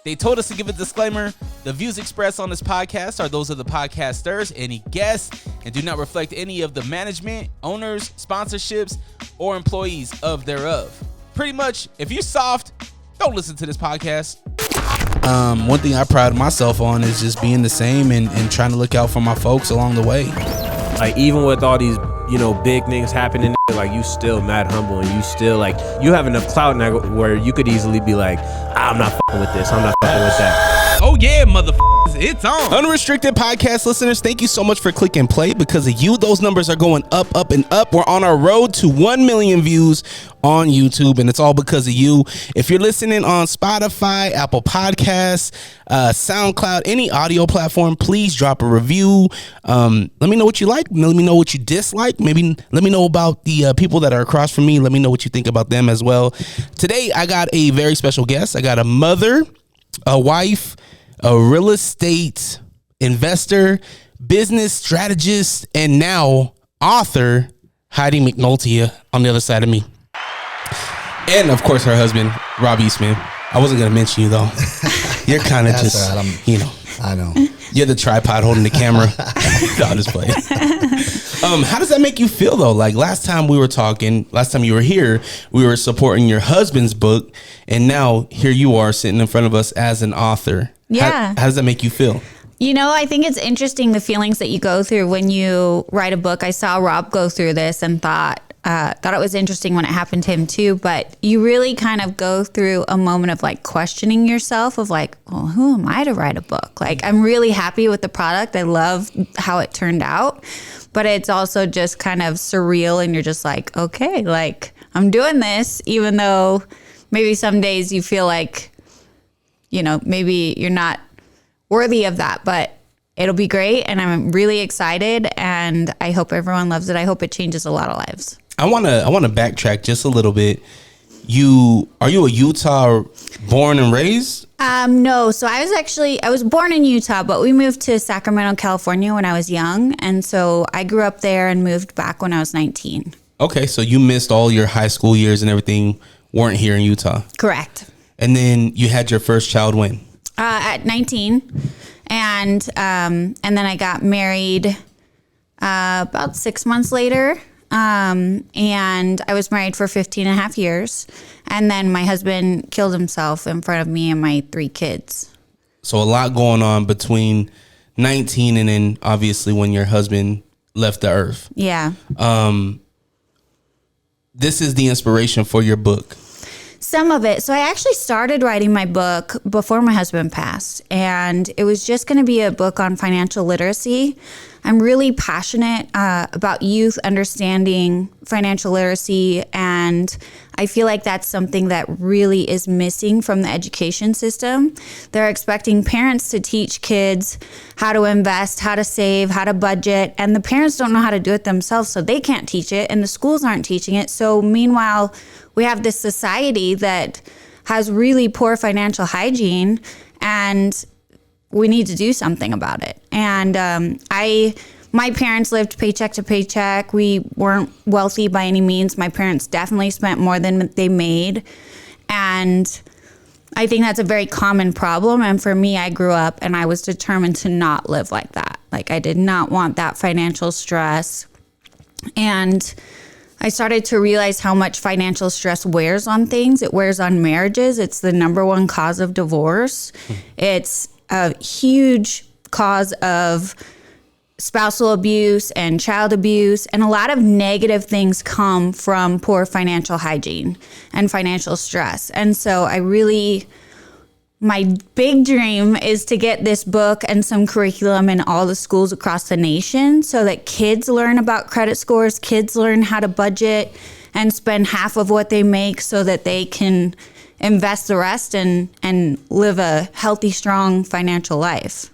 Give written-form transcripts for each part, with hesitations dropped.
They told us to give a disclaimer. The views expressed on this podcast are those of the podcasters, any guests, and do not reflect any of the management, owners, sponsorships, or employees of thereof. Pretty much, if you're soft, don't listen to this podcast. One thing I pride myself on is just being the same and trying to look out for my folks along the way. Like, even with all these, big things happening, like, you still mad humble, and you still, like, you have enough clout now where you could easily be like, I'm not fucking with this, I'm not fucking with that. Oh yeah, motherfuckers, it's on. Unrestricted Podcast listeners, thank you so much for clicking play. Because of you, those numbers are going up, up, and up. We're on our road to 1 million views on YouTube, and it's all because of you. If you're listening on Spotify, Apple Podcasts, SoundCloud, any audio platform, please drop a review. Let me know what you like. Let me know what you dislike. Maybe let me know about the people that are across from me. Let me know what you think about them as well. Today, I got a very special guest. I got a mother, a wife, a real estate investor, business strategist, and now author, Heidi McNulty, on the other side of me. And of course, her husband, Rob Eastman. I wasn't going to mention you though. You're kind of just, right. I know. You're the tripod holding the camera. I'll just play. How does that make you feel though? Like last time you were here, we were supporting your husband's book, and now here you are sitting in front of us as an author. Yeah. How does that make you feel? I think it's interesting the feelings that you go through when you write a book. I saw Rob go through this and thought it was interesting when it happened to him too, but you really kind of go through a moment of like questioning yourself of like, well, who am I to write a book? Like, I'm really happy with the product. I love how it turned out, but it's also just kind of surreal, and you're just like, okay, like I'm doing this, even though maybe some days you feel like, maybe you're not worthy of that, but it'll be great. And I'm really excited, and I hope everyone loves it. I hope it changes a lot of lives. I want to backtrack just a little bit. Are you a Utah born and raised? No. So I was born in Utah, but we moved to Sacramento, California when I was young. And so I grew up there and moved back when I was 19. Okay. So you missed all your high school years and everything, weren't here in Utah. Correct. And then you had your first child when? At 19. And then I got married about 6 months later. And I was married for 15 and a half years. And then my husband killed himself in front of me and my 3 kids. So a lot going on between 19 and then obviously when your husband left the earth. Yeah. This is the inspiration for your book. Some of it. So I actually started writing my book before my husband passed, and it was just going to be a book on financial literacy. I'm really passionate about youth understanding financial literacy, and I feel like that's something that really is missing from the education system. They're expecting parents to teach kids how to invest, how to save, how to budget, and the parents don't know how to do it themselves, so they can't teach it, and the schools aren't teaching it. So meanwhile, we have this society that has really poor financial hygiene, and we need to do something about it. And my parents lived paycheck to paycheck. We weren't wealthy by any means. My parents definitely spent more than they made. And I think that's a very common problem. And for me, I grew up and I was determined to not live like that. Like, I did not want that financial stress. And I started to realize how much financial stress wears on things. It wears on marriages. It's the number one cause of divorce. It's a huge cause of spousal abuse and child abuse. And a lot of negative things come from poor financial hygiene and financial stress. And so my big dream is to get this book and some curriculum in all the schools across the nation so that kids learn about credit scores, kids learn how to budget and spend half of what they make so that they can invest the rest and live a healthy, strong financial life.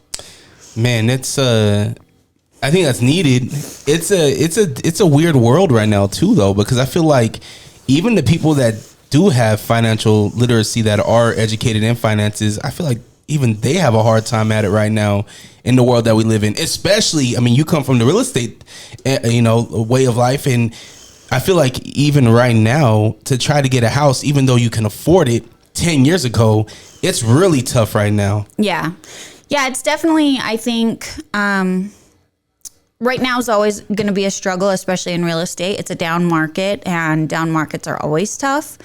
Man, I think that's needed. It's a weird world right now too, though, because I feel like even the people that do have financial literacy, that are educated in finances, I feel like even they have a hard time at it right now in the world that we live in. Especially, I mean, you come from the real estate, way of life, and I feel like even right now to try to get a house, even though you can afford it, 10 years ago, it's really tough right now. Yeah. Yeah, it's definitely, I think, right now is always going to be a struggle, especially in real estate. It's a down market, and down markets are always tough.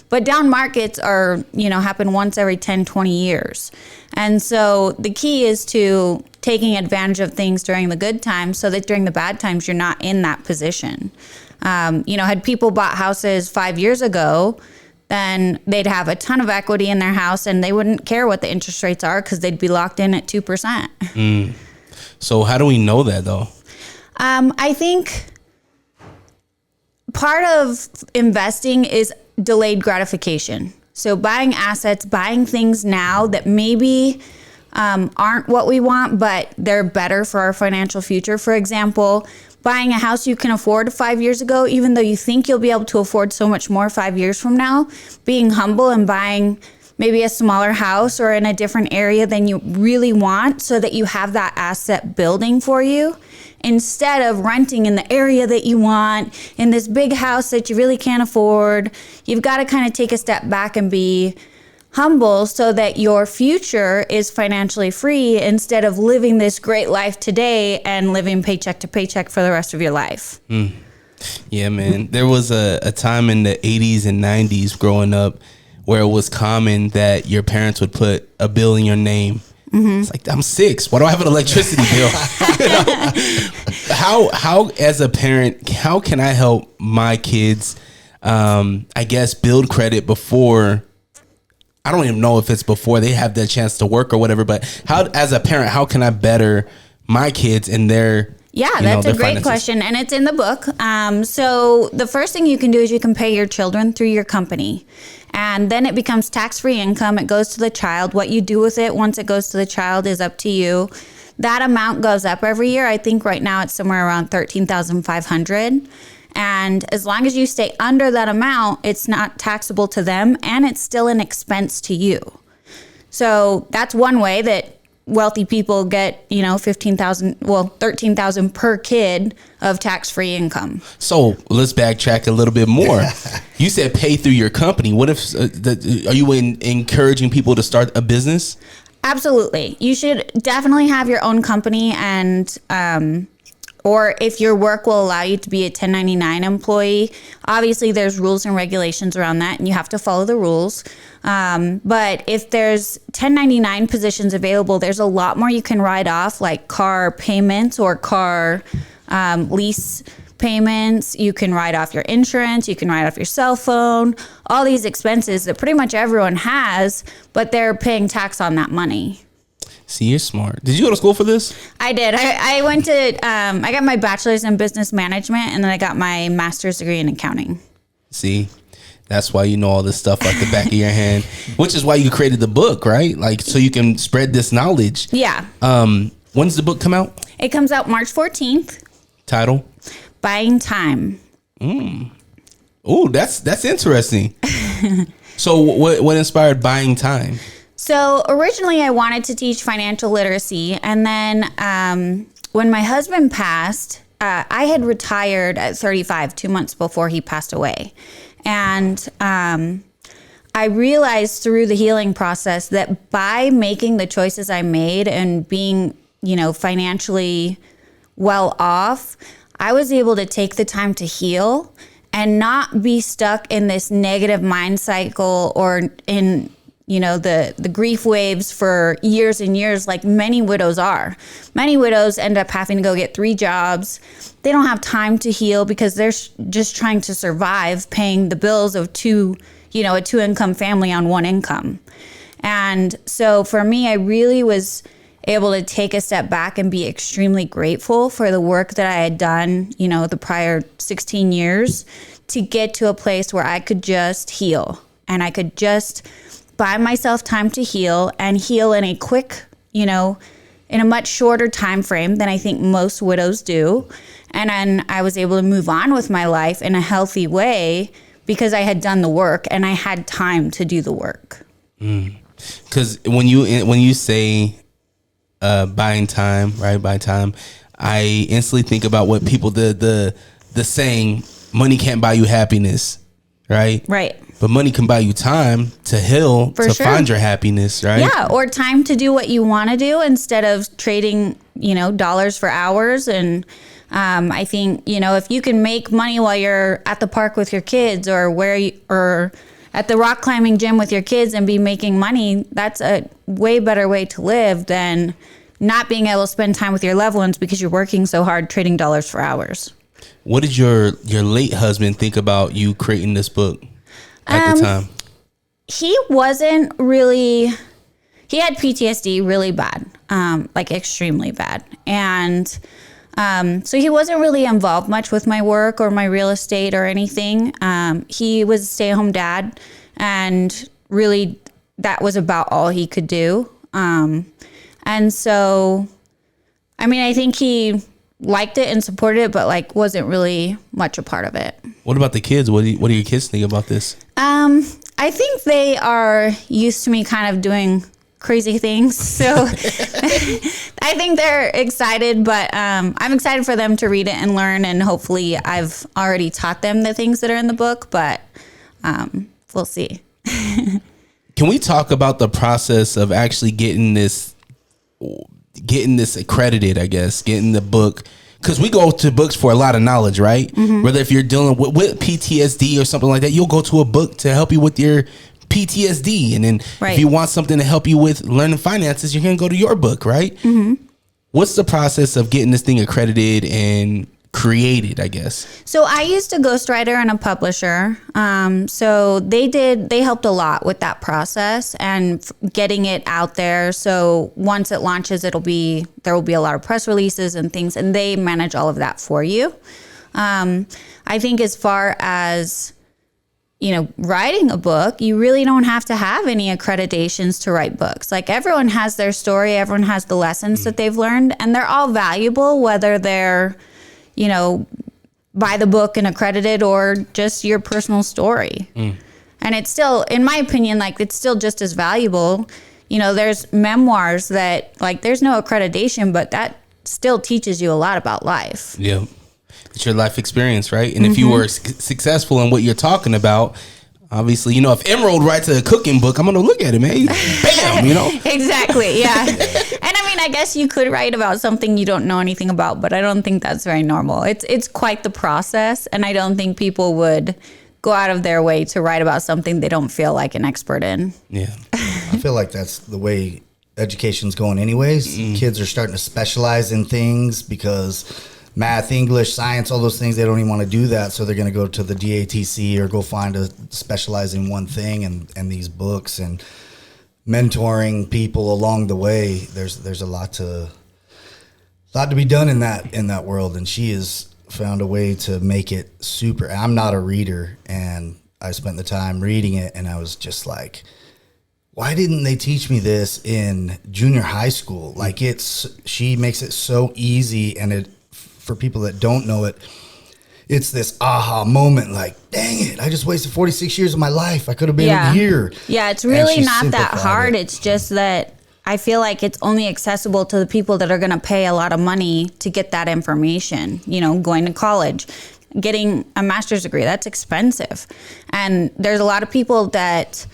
But down markets are, happen once every 10, 20 years. And so the key is to taking advantage of things during the good times so that during the bad times, you're not in that position. Had people bought houses 5 years ago, then they'd have a ton of equity in their house and they wouldn't care what the interest rates are because they'd be locked in at 2%. So how do we know that though? I think part of investing is delayed gratification. So buying assets, buying things now that maybe aren't what we want, but they're better for our financial future. For example, buying a house you can afford 5 years ago, even though you think you'll be able to afford so much more 5 years from now, being humble and buying maybe a smaller house or in a different area than you really want so that you have that asset building for you instead of renting in the area that you want in this big house that you really can't afford. You've got to kind of take a step back and be humble so that your future is financially free instead of living this great life today and living paycheck to paycheck for the rest of your life. Yeah, man. There was a time in the 80s and 90s growing up where it was common that your parents would put a bill in your name. It's like, I'm 6. Why do I have an electricity bill? How as a parent, how can I help my kids, I guess, build credit before, I don't even know if it's before they have the chance to work or whatever, but how, as a parent, how can I better my kids in their, that's a great question. And it's in the book. So the first thing you can do is you can pay your children through your company. And then it becomes tax-free income. It goes to the child. What you do with it once it goes to the child is up to you. That amount goes up every year. I think right now it's somewhere around $13,500. And as long as you stay under that amount, it's not taxable to them and it's still an expense to you. So that's one way that wealthy people get, $13,000 per kid of tax-free income. So let's backtrack a little bit more. You said pay through your company. What if, are you encouraging people to start a business? Absolutely. You should definitely have your own company and, or if your work will allow you to be a 1099 employee. Obviously, there's rules and regulations around that, and you have to follow the rules. But if there's 1099 positions available, there's a lot more you can write off, like car payments or car lease payments. You can write off your insurance. You can write off your cell phone, all these expenses that pretty much everyone has, but they're paying tax on that money. See, you're smart. Did you go to school for this? I did. I went to, I got my bachelor's in business management and then I got my master's degree in accounting. See, that's why you know all this stuff like the back of your hand, which is why you created the book, right? Like, so you can spread this knowledge. Yeah. When does the book come out? It comes out March 14th. Title? Buying Time. Oh, that's interesting. So what inspired Buying Time? So originally I wanted to teach financial literacy. And then when my husband passed, I had retired at 35, 2 months before he passed away. And I realized through the healing process that by making the choices I made and being, financially well off, I was able to take the time to heal and not be stuck in this negative mind cycle or in the grief waves for years and years, like many widows are. Many widows end up having to go get 3 jobs. They don't have time to heal because they're just trying to survive paying the bills of a 2-income family on 1 income. And so for me, I really was able to take a step back and be extremely grateful for the work that I had done, the prior 16 years to get to a place where I could just heal and I could just buy myself time to heal and heal in a quick, in a much shorter time frame than I think most widows do. And then I was able to move on with my life in a healthy way because I had done the work and I had time to do the work. Because when you say buying time, right? Buy time, I instantly think about what people the saying, money can't buy you happiness, right? Right. But money can buy you time to heal, to find your happiness, right? Yeah, or time to do what you want to do instead of trading, dollars for hours. And I think, if you can make money while you're at the park with your kids or at the rock climbing gym with your kids and be making money, that's a way better way to live than not being able to spend time with your loved ones because you're working so hard trading dollars for hours. What did your late husband think about you creating this book at the time? He wasn't really, he had PTSD really bad, like extremely bad. And so he wasn't really involved much with my work or my real estate or anything. He was a stay-at-home dad, and really that was about all he could do. And so, I think he liked it and supported it, but like wasn't really much a part of it. What about the kids? What do your kids think about this? I think they are used to me kind of doing crazy things. So I think they're excited, but I'm excited for them to read it and learn. And hopefully I've already taught them the things that are in the book, but we'll see. Can we talk about the process of actually getting this accredited, I guess, getting the book? Because we go to books for a lot of knowledge, right? Mm-hmm. Whether if you're dealing with PTSD or something like that, you'll go to a book to help you with your PTSD. And then if you want something to help you with learning finances, you're going to go to your book, right? Mm-hmm. What's the process of getting this thing accredited and created, I guess? So I used a ghostwriter and a publisher. So they helped a lot with that process and getting it out there. So once it launches, there will be a lot of press releases and things, and they manage all of that for you. I think as far as, writing a book, you really don't have to have any accreditations to write books. Like everyone has their story, everyone has the lessons that they've learned, and they're all valuable, whether they're buy the book and accredited or just your personal story. And it's still, in my opinion, like it's still just as valuable. There's memoirs that like there's no accreditation, but that still teaches you a lot about life. Yeah. It's your life experience, right? And if you were successful in what you're talking about, obviously, if Emerald writes a cooking book, I'm going to look at it, man. Bam, Exactly, yeah. And I guess you could write about something you don't know anything about, but I don't think that's very normal. It's quite the process, and I don't think people would go out of their way to write about something they don't feel like an expert in. Yeah. I feel like that's the way education's going anyways. Kids are starting to specialize in things because math, English, science, all those things, they don't even want to do that. So they're going to go to the DATC or go specialize in one thing, and these books and mentoring people along the way. There's a lot to be done in that world. And she has found a way to make it super. I'm not a reader, and I spent the time reading it, and I was just like, why didn't they teach me this in junior high school? Like she makes it so easy, and for people that don't know it, it's this aha moment, like, dang it, I just wasted 46 years of my life. I could have been here. Yeah, it's really not that hard. It's just that I feel like it's only accessible to the people that are going to pay a lot of money to get that information. Going to college, getting a master's degree, that's expensive. And there's a lot of people that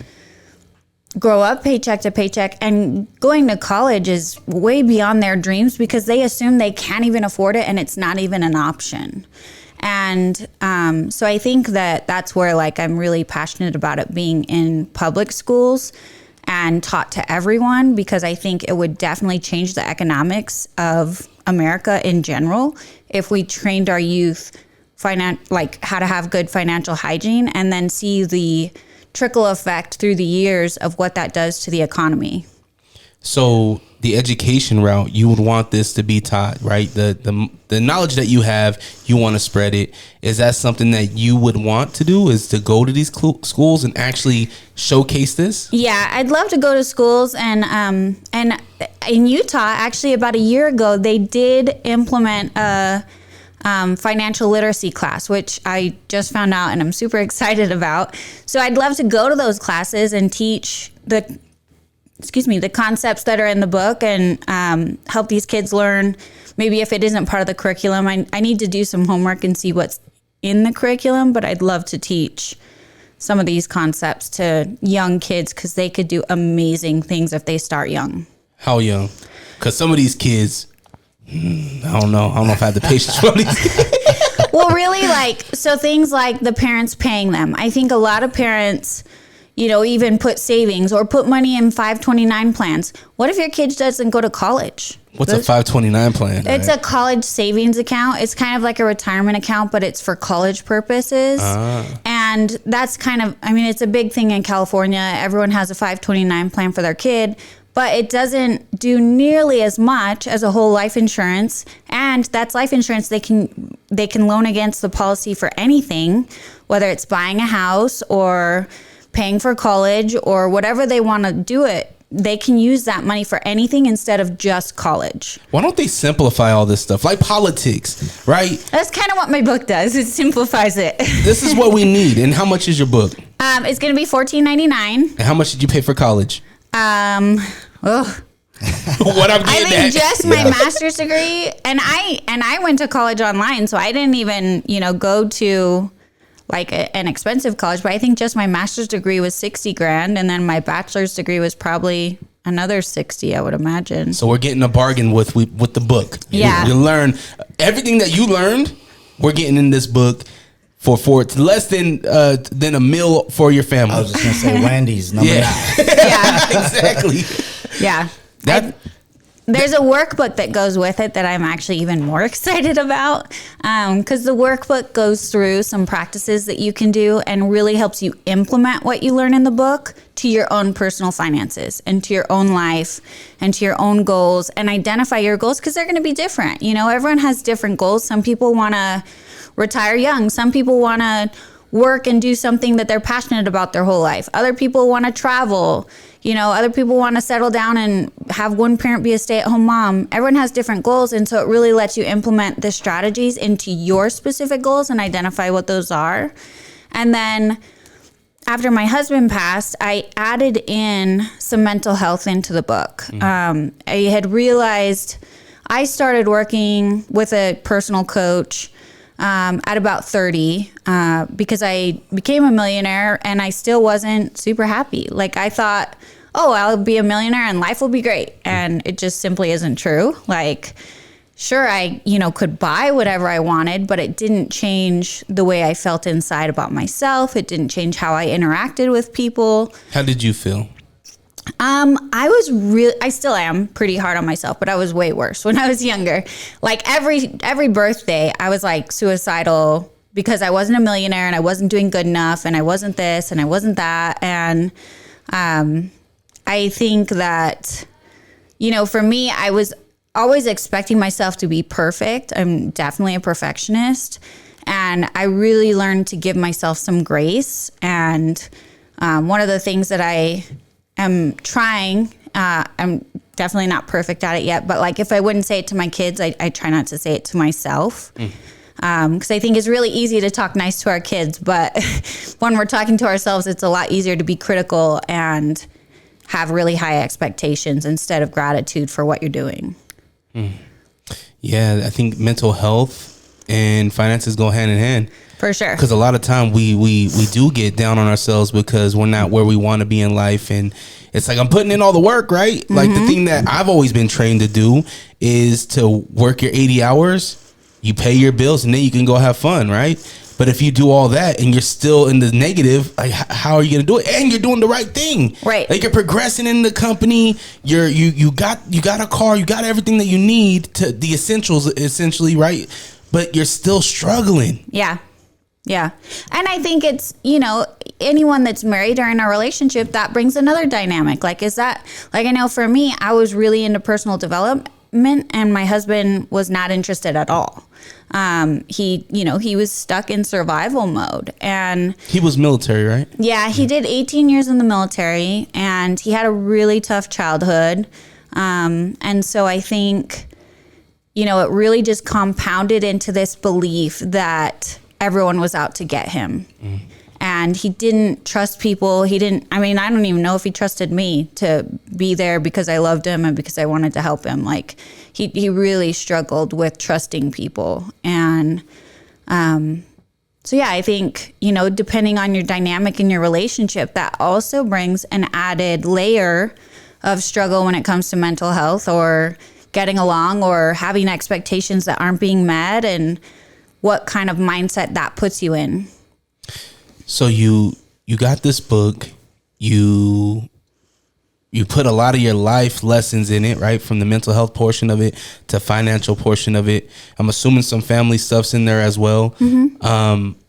grow up paycheck to paycheck, and going to college is way beyond their dreams because they assume they can't even afford it, and it's not even an option. And so I think that's where like I'm really passionate about it being in public schools and taught to everyone, because I think it would definitely change the economics of America in general if we trained our youth like how to have good financial hygiene, and then see the trickle effect through the years of what that does to the economy. So the education route, you would want this to be taught, right? The knowledge that you have, you want to spread it. Is that something that you would want to do, is to go to these schools and actually showcase this? Yeah, I'd love to go to schools. And in Utah, actually about a year ago, they did implement a financial literacy class, which I just found out and I'm super excited about. So I'd love to go to those classes and teach the concepts that are in the book, and help these kids learn. Maybe if it isn't part of the curriculum, I need to do some homework and see what's in the curriculum, but I'd love to teach some of these concepts to young kids because they could do amazing things if they start young. How young? Because some of these kids, I don't know if I have the patience for these kids. Well, really, so things like the parents paying them. I think a lot of parents, even put savings or put money in 529 plans. What if your kid doesn't go to college? What's a 529 plan? It's a college savings account. It's kind of like a retirement account, but it's for college purposes. And that's it's a big thing in California. Everyone has a 529 plan for their kid, but it doesn't do nearly as much as a whole life insurance. And that's life insurance. They can loan against the policy for anything, whether it's buying a house or paying for college or whatever they want to do it. They can use that money for anything instead of just college. Why don't they simplify all this stuff? Like politics, right? That's kind of what my book does. It simplifies it. This is what we need. And how much is your book? It's going to be $14.99. And how much did you pay for college? What I'm getting I think just my master's degree, and I went to college online, so I didn't even go to an expensive college. But I think just my master's degree was $60,000, and then my bachelor's degree was probably another $60,000, I would imagine. So we're getting a bargain with the book. Yeah, you learn everything that you learned. We're getting in this book for it's less than a meal for your family. I was just gonna say Wendy's number 9. Yeah, exactly. Yeah. There's a workbook that goes with it that I'm actually even more excited about because the workbook goes through some practices that you can do and really helps you implement what you learn in the book to your own personal finances and to your own life and to your own goals, and identify your goals because they're going to be different. Everyone has different goals. Some people want to retire young. Some people want to work and do something that they're passionate about their whole life. Other people want to travel. Other people want to settle down and have one parent be a stay-at-home mom. Everyone has different goals, and so it really lets you implement the strategies into your specific goals and identify what those are. And then after my husband passed, I added in some mental health into the book. I had realized I started working with a personal coach at about 30 because I became a millionaire and I still wasn't super happy. I thought, I'll be a millionaire and life will be great. And it just simply isn't true. Sure, I, could buy whatever I wanted, but it didn't change the way I felt inside about myself. It didn't change how I interacted with people. How did you feel? I still am pretty hard on myself, but I was way worse when I was younger. Every birthday, I was suicidal because I wasn't a millionaire and I wasn't doing good enough and I wasn't this and I wasn't that. And, I think that, for me, I was always expecting myself to be perfect. I'm definitely a perfectionist, and I really learned to give myself some grace. And, one of the things that I am trying, I'm definitely not perfect at it yet, but if I wouldn't say it to my kids, I try not to say it to myself. Because I think it's really easy to talk nice to our kids, but when we're talking to ourselves, it's a lot easier to be critical and have really high expectations instead of gratitude for what you're doing. Yeah, I think mental health and finances go hand in hand. For sure. Because a lot of time we do get down on ourselves because we're not where we want to be in life. And it's I'm putting in all the work, right? Mm-hmm. The thing that I've always been trained to do is to work your 80 hours, you pay your bills, and then you can go have fun, right? But if you do all that and you're still in the negative, how are you going to do it? And you're doing the right thing, right? You're progressing in the company. You got a car. You got everything that you need to the essentials, essentially, right? But you're still struggling. Yeah. And I think it's anyone that's married or in a relationship, that brings another dynamic. I know for me, I was really into personal development, and my husband was not interested at all. He was stuck in survival mode, and he was military, right? Yeah, he did 18 years in the military, and he had a really tough childhood. And so I think, it really just compounded into this belief that everyone was out to get him. And he didn't trust people. I don't even know if he trusted me to be there because I loved him and because I wanted to help him. He really struggled with trusting people. And So yeah, I think, depending on your dynamic in your relationship, that also brings an added layer of struggle when it comes to mental health or getting along or having expectations that aren't being met, and what kind of mindset that puts you in. So you got this book, you put a lot of your life lessons in it, right? From the mental health portion of it to financial portion of it. I'm assuming some family stuff's in there as well.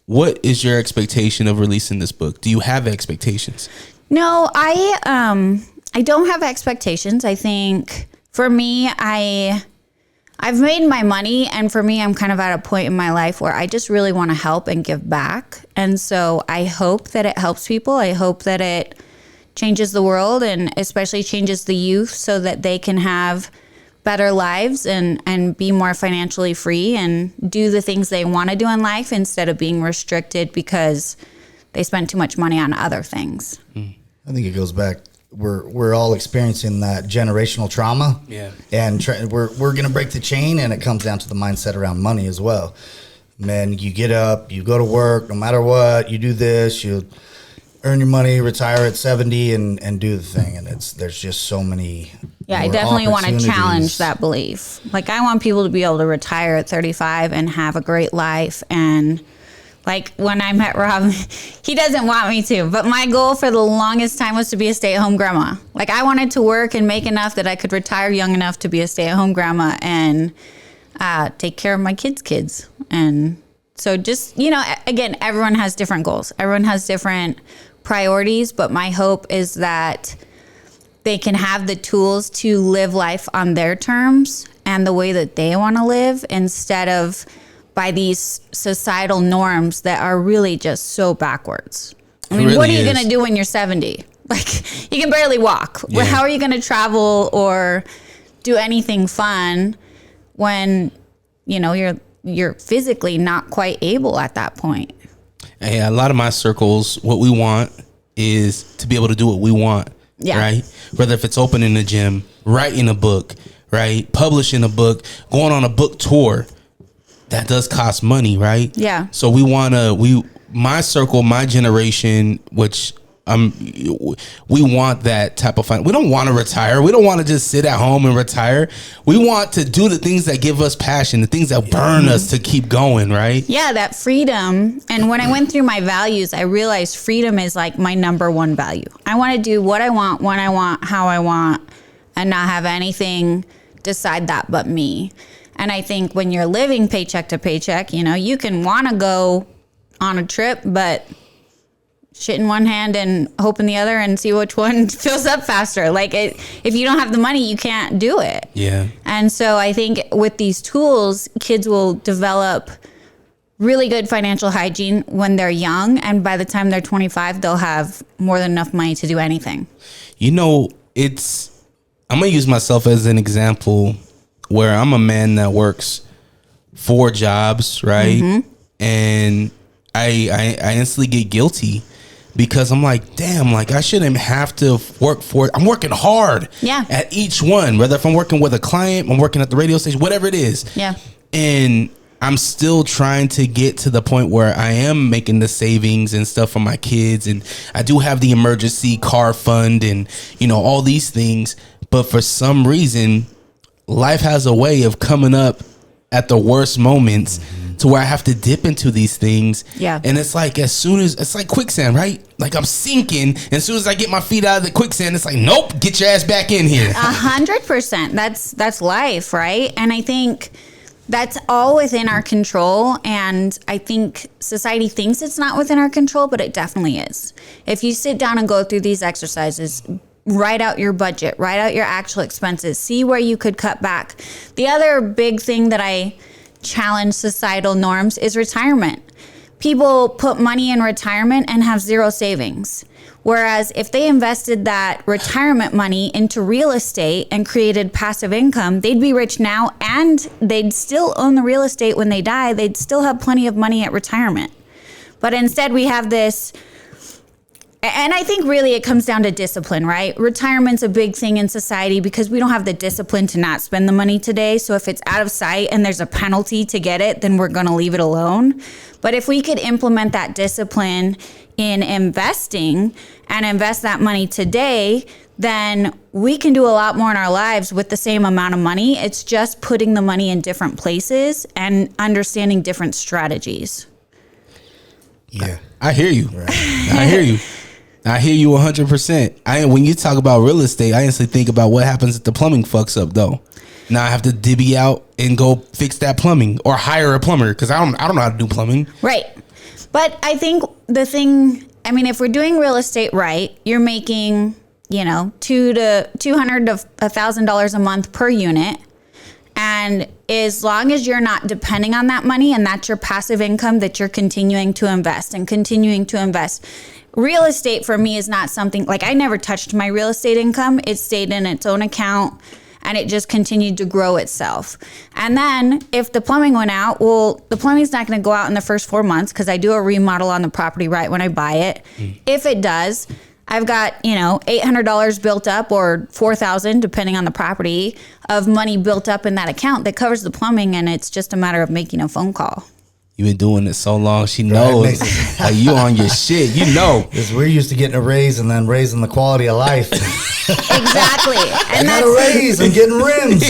What is your expectation of releasing this book? Do you have expectations? No, I don't have expectations. I think for me, I've made my money, and for me, I'm kind of at a point in my life where I just really want to help and give back. And so I hope that it helps people. I hope that it changes the world, and especially changes the youth so that they can have better lives and be more financially free and do the things they want to do in life instead of being restricted because they spend too much money on other things. I think it goes back. We're all experiencing that generational trauma. Yeah. And we're going to break the chain, and it comes down to the mindset around money as well. Man, you get up, you go to work, no matter what, you do this, you earn your money, retire at 70 and do the thing. And there's just so many. Yeah, I definitely want to challenge that belief. Like, I want people to be able to retire at 35 and have a great life. And like when I met Rob, he doesn't want me to, but my goal for the longest time was to be a stay-at-home grandma. Like, I wanted to work and make enough that I could retire young enough to be a stay-at-home grandma and take care of my kids. And so just, again, everyone has different goals. Everyone has different priorities, but my hope is that they can have the tools to live life on their terms and the way that they want to live, instead of by these societal norms that are really just so backwards. I mean, what are you going to do when you're 70? Like, you can barely walk. Yeah. How are you going to travel or do anything fun when, you're physically not quite able at that point? Hey, a lot of my circles, what we want is to be able to do what we want. Yeah. Right? Whether if it's opening a gym, writing a book, right? Publishing a book, going on a book tour. That does cost money, right? Yeah. So my circle, my generation, which we want that type of fun. We don't want to retire. We don't want to just sit at home and retire. We want to do the things that give us passion, the things that burn us to keep going, right? Yeah, that freedom. And when I went through my values, I realized freedom is like my number one value. I want to do what I want, when I want, how I want, and not have anything decide that but me. And I think when you're living paycheck to paycheck, you can want to go on a trip, but shit in one hand and hope in the other and see which one fills up faster. Like, if you don't have the money, you can't do it. Yeah. And so I think with these tools, kids will develop really good financial hygiene when they're young. And by the time they're 25, they'll have more than enough money to do anything. I'm going to use myself as an example where I'm a man that works 4 jobs, right? Mm-hmm. And I instantly get guilty because I'm like, damn, like I shouldn't have to work for it. I'm working hard at each one, whether if I'm working with a client, I'm working at the radio station, whatever it is. Yeah. And I'm still trying to get to the point where I am making the savings and stuff for my kids. And I do have the emergency car fund and, all these things. But for some reason, life has a way of coming up at the worst moments to where I have to dip into these things. Yeah. And it's like, it's like quicksand, right? Like I'm sinking. And as soon as I get my feet out of the quicksand, it's like, nope, get your ass back in here. 100%. That's life, right? And I think that's all within our control. And I think society thinks it's not within our control, but it definitely is. If you sit down and go through these exercises, write out your budget, write out your actual expenses, see where you could cut back. The other big thing that I challenge societal norms is retirement. People put money in retirement and have zero savings. Whereas if they invested that retirement money into real estate and created passive income, they'd be rich now and they'd still own the real estate when they die. They'd still have plenty of money at retirement. But instead we have this And I think really it comes down to discipline, right? Retirement's a big thing in society because we don't have the discipline to not spend the money today. So if it's out of sight and there's a penalty to get it, then we're going to leave it alone. But if we could implement that discipline in investing and invest that money today, then we can do a lot more in our lives with the same amount of money. It's just putting the money in different places and understanding different strategies. Yeah. I hear you. Right. I hear you. I hear you 100%. When you talk about real estate, I instantly think about what happens if the plumbing fucks up, though. Now I have to divvy out and go fix that plumbing or hire a plumber because I don't know how to do plumbing. Right. But I think if we're doing real estate right, you're making, $200 to $1,000 a month per unit. And as long as you're not depending on that money and that's your passive income that you're continuing to invest. Real estate for me is not something like I never touched my real estate income. It stayed in its own account and it just continued to grow itself. And then if the plumbing went out, well, the plumbing's not going to go out in the first 4 months because I do a remodel on the property right when I buy it. If it does, I've got, $800 built up or $4,000, depending on the property, of money built up in that account that covers the plumbing. And it's just a matter of making a phone call. You've been doing it so long. She knows. Like, you on your shit. You know. Because we're used to getting a raise and then raising the quality of life. Exactly. And I got a raise and getting rims.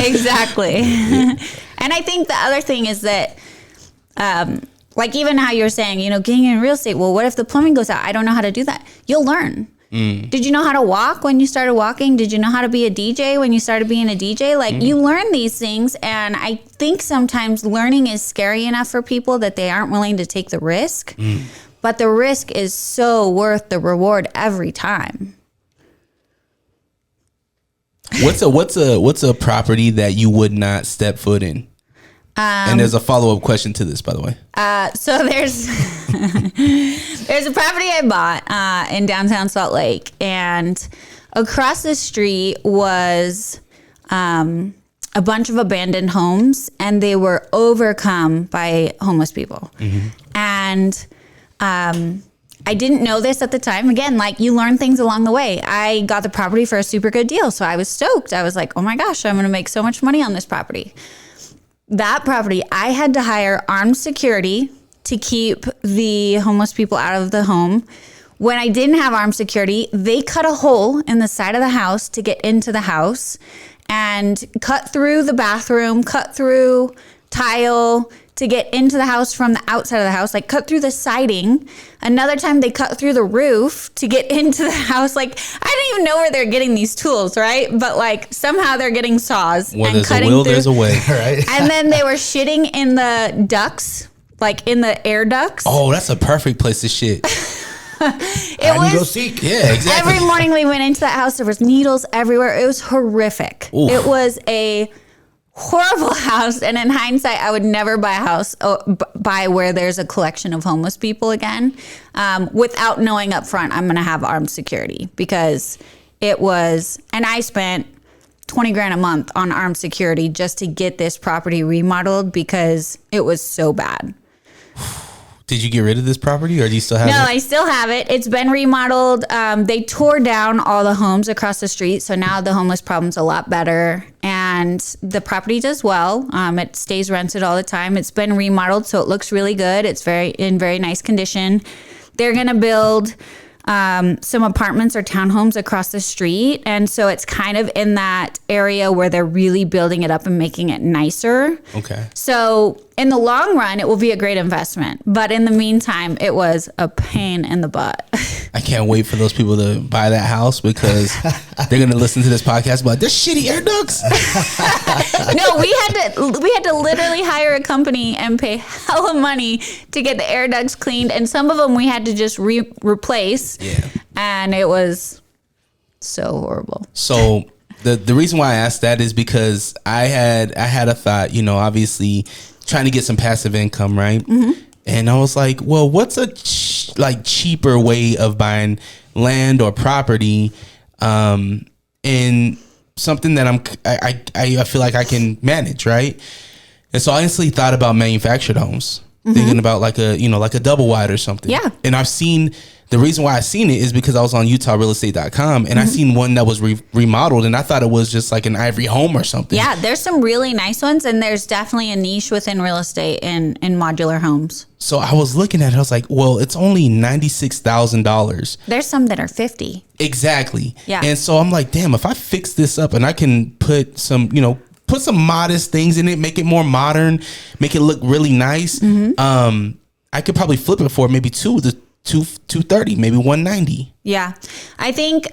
Exactly. And I think the other thing is that, like even how you're saying, getting in real estate, well, what if the plumbing goes out? I don't know how to do that. You'll learn. Did you know how to walk when you started walking? Did you know how to be a DJ when you started being a DJ? Like you learn these things. And I think sometimes learning is scary enough for people that they aren't willing to take the risk. But the risk is so worth the reward every time. What's a property that you would not step foot in? And there's a follow-up question to this, by the way. So there's a property I bought in downtown Salt Lake, and across the street was a bunch of abandoned homes, and they were overcome by homeless people. And I didn't know this at the time. Again, like you learn things along the way. I got the property for a super good deal, so I was stoked. I was like, oh my gosh, I'm going to make so much money on this property. That property, I had to hire armed security to keep the homeless people out of the home. When I didn't have armed security, they cut a hole in the side of the house to get into the house and cut through the bathroom, cut through tile to get into the house from the outside of the house, like cut through the siding. Another time they cut through the roof to get into the house. Like I don't even know where they're getting these tools, right? But like somehow they're getting saws Where and there's cutting a will, through. there's a way. Right? And then they were shitting in the ducts, like in the air ducts. Oh, that's a perfect place to shit. It was go seek. Yeah, exactly. every morning we went into that house. There was needles everywhere. It was horrific. Oof. It was a horrible house, and in hindsight I would never buy a house by where there's a collection of homeless people again, without knowing up front I'm gonna have armed security, because it was, and I spent $20,000 a month on armed security just to get this property remodeled because it was so bad. Did you get rid of this property, or do you still have it? No, I still have it. It's been remodeled. They tore down all the homes across the street, so now the homeless problem's a lot better. And the property does well. It stays rented all the time. It's been remodeled, so it looks really good. It's in very nice condition. They're going to build some apartments or townhomes across the street. And so it's kind of in that area where they're really building it up and making it nicer. Okay. So in the long run, it will be a great investment. But in the meantime, it was a pain in the butt. I can't wait for those people to buy that house, because they're going to listen to this podcast about there's shitty air ducts. No, we had to literally hire a company and pay hella money to get the air ducts cleaned. And some of them we had to just replace. Yeah. And it was so horrible. So the reason why I asked that is because I had a thought, obviously trying to get some passive income, right? Mm-hmm. And I was like, well, what's a cheaper way of buying land or property, in something that I feel like I can manage, right? And so I instantly thought about manufactured homes, thinking about like a double wide or something. Yeah. And I've seen the reason why I seen it is because I was on UtahRealEstate.com and I seen one that was remodeled, and I thought it was just like an Ivory home or something. Yeah, there's some really nice ones, and there's definitely a niche within real estate in modular homes. So I was looking at it, I was like, well, it's only $96,000. There's some that are 50. Exactly. Yeah. And so I'm like, damn, if I fix this up and I can put some, put some modest things in it, make it more modern, make it look really nice. I could probably flip it for maybe $230, maybe $190. Yeah. I think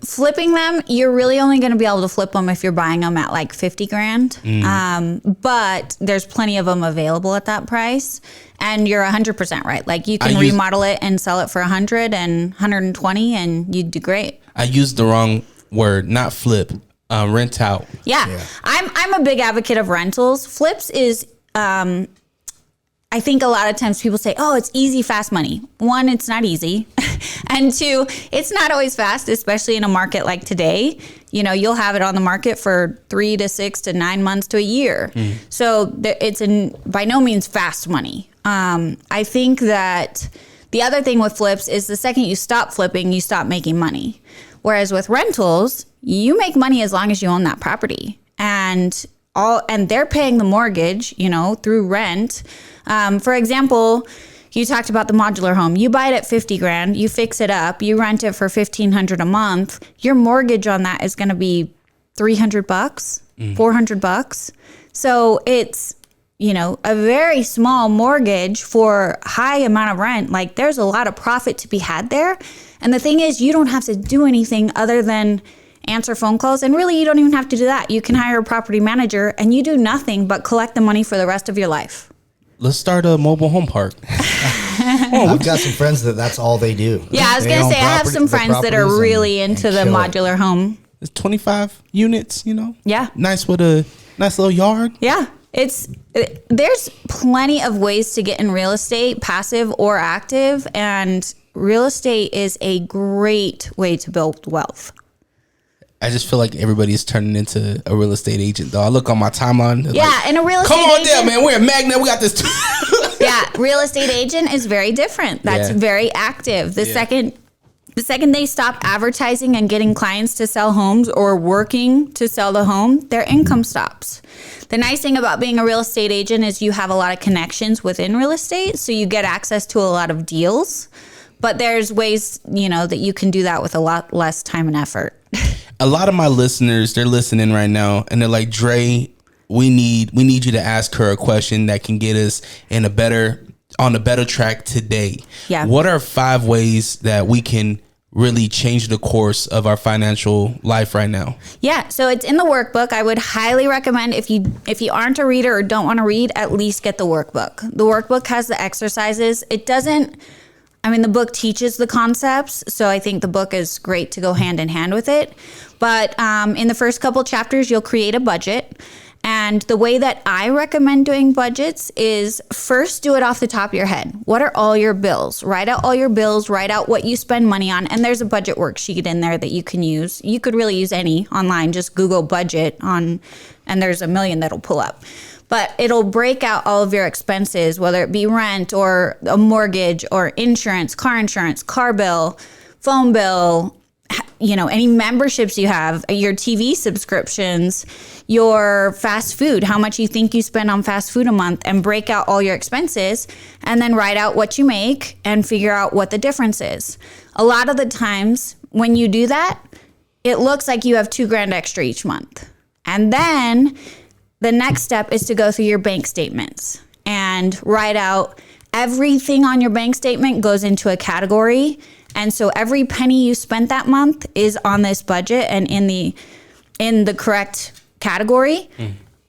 flipping them, you're really only going to be able to flip them if you're buying them at like 50 grand. But there's plenty of them available at that price. And you're 100% right. Like you can remodel it and sell it for 100 and 120 and you'd do great. I used the wrong word, not flip, rent out. Yeah. I'm a big advocate of rentals. Flips is, I think a lot of times people say, oh, it's easy, fast money. One, it's not easy. And two, it's not always fast, especially in a market like today. You'll have it on the market for 3 to 6 to 9 months to a year. So it's by no means fast money. I think that the other thing with flips is the second you stop flipping, you stop making money. Whereas with rentals, you make money as long as you own that property. And they're paying the mortgage, through rent. For example, you talked about the modular home. You buy it at 50 grand, you fix it up, you rent it for $1,500 a month. Your mortgage on that is going to be $300, $400. So it's, a very small mortgage for high amount of rent. Like there's a lot of profit to be had there. And the thing is, you don't have to do anything other than answer phone calls. And really, you don't even have to do that. You can hire a property manager and you do nothing but collect the money for the rest of your life. Let's start a mobile home park. I've got some friends that's all they do. Yeah, I was going to say, I have some friends that are really into the modular home. It's 25 units, Yeah. Nice with a nice little yard. Yeah. There's plenty of ways to get in real estate, passive or active. And real estate is a great way to build wealth. I just feel like everybody's turning into a real estate agent, though. I look on my timeline. Yeah, like, and a real estate agent. Come on down, man. We're in Magna. We got this. Yeah, real estate agent is very different. That's very active. The second they stop advertising and getting clients to sell homes or working to sell the home, their income stops. The nice thing about being a real estate agent is you have a lot of connections within real estate, so you get access to a lot of deals. But there's ways, that you can do that with a lot less time and effort. A lot of my listeners, they're listening right now, and they're like, Dre, we need you to ask her a question that can get us on a better track today. Yeah. What are 5 ways that we can really change the course of our financial life right now? Yeah, so it's in the workbook. I would highly recommend if you aren't a reader or don't want to read, at least get the workbook. The workbook has the exercises. The book teaches the concepts, so I think the book is great to go hand in hand with it. But in the first couple chapters, you'll create a budget. And the way that I recommend doing budgets is first do it off the top of your head. What are all your bills? Write out all your bills, write out what you spend money on. And there's a budget worksheet in there that you can use. You could really use any online. Just Google budget and there's a million that'll pull up. But it'll break out all of your expenses, whether it be rent or a mortgage or insurance, car bill, phone bill, any memberships you have, your TV subscriptions, your fast food, how much you think you spend on fast food a month, and break out all your expenses and then write out what you make and figure out what the difference is. A lot of the times when you do that, it looks like you have $2,000 extra each month. And then the next step is to go through your bank statements and write out everything on your bank statement goes into a category. And so every penny you spent that month is on this budget and in the correct category.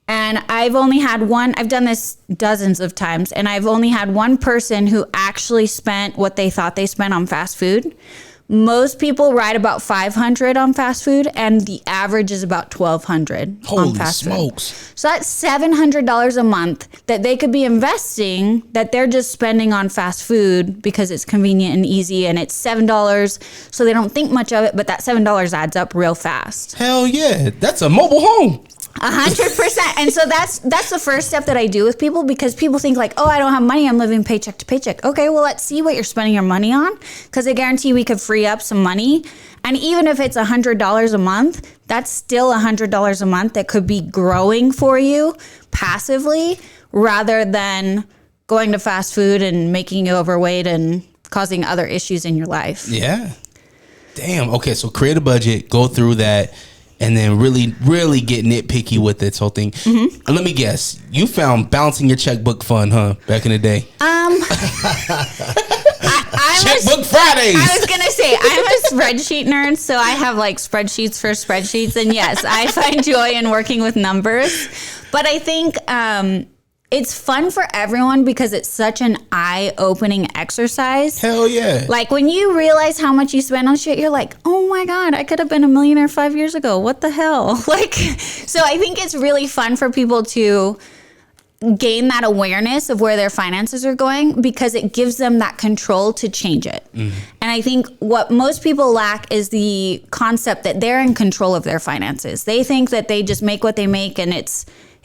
And I've done this dozens of times, and I've only had one person who actually spent what they thought they spent on fast food. Most people write about $500 on fast food, and the average is about $1,200 on fast food. Holy smokes. So that's $700 a month that they could be investing that they're just spending on fast food because it's convenient and easy, and it's $7, so they don't think much of it, but that $7 adds up real fast. Hell yeah. That's a mobile home. 100%. And so that's the first step that I do with people, because people think like, oh, I don't have money, I'm living paycheck to paycheck. Okay, well, let's see what you're spending your money on, because I guarantee we could free up some money. And even if it's $100 a month, that's still $100 a month that could be growing for you passively, rather than going to fast food and making you overweight and causing other issues in your life. Yeah. Damn. Okay, so create a budget, go through that, and then really, really get nitpicky with this whole thing. Mm-hmm. Let me guess. You found balancing your checkbook fun, huh? Back in the day. Checkbook Fridays. I was going to say, I'm a spreadsheet nerd, so I have like spreadsheets for spreadsheets. And yes, I find joy in working with numbers. But I think it's fun for everyone because it's such an eye-opening exercise. Hell yeah. Like when you realize how much you spend on shit, you're like, oh my God, I could have been a millionaire 5 years ago. What the hell? Like, so I think it's really fun for people to gain that awareness of where their finances are going, because it gives them that control to change it. Mm-hmm. And I think what most people lack is the concept that they're in control of their finances. They think that they just make what they make and it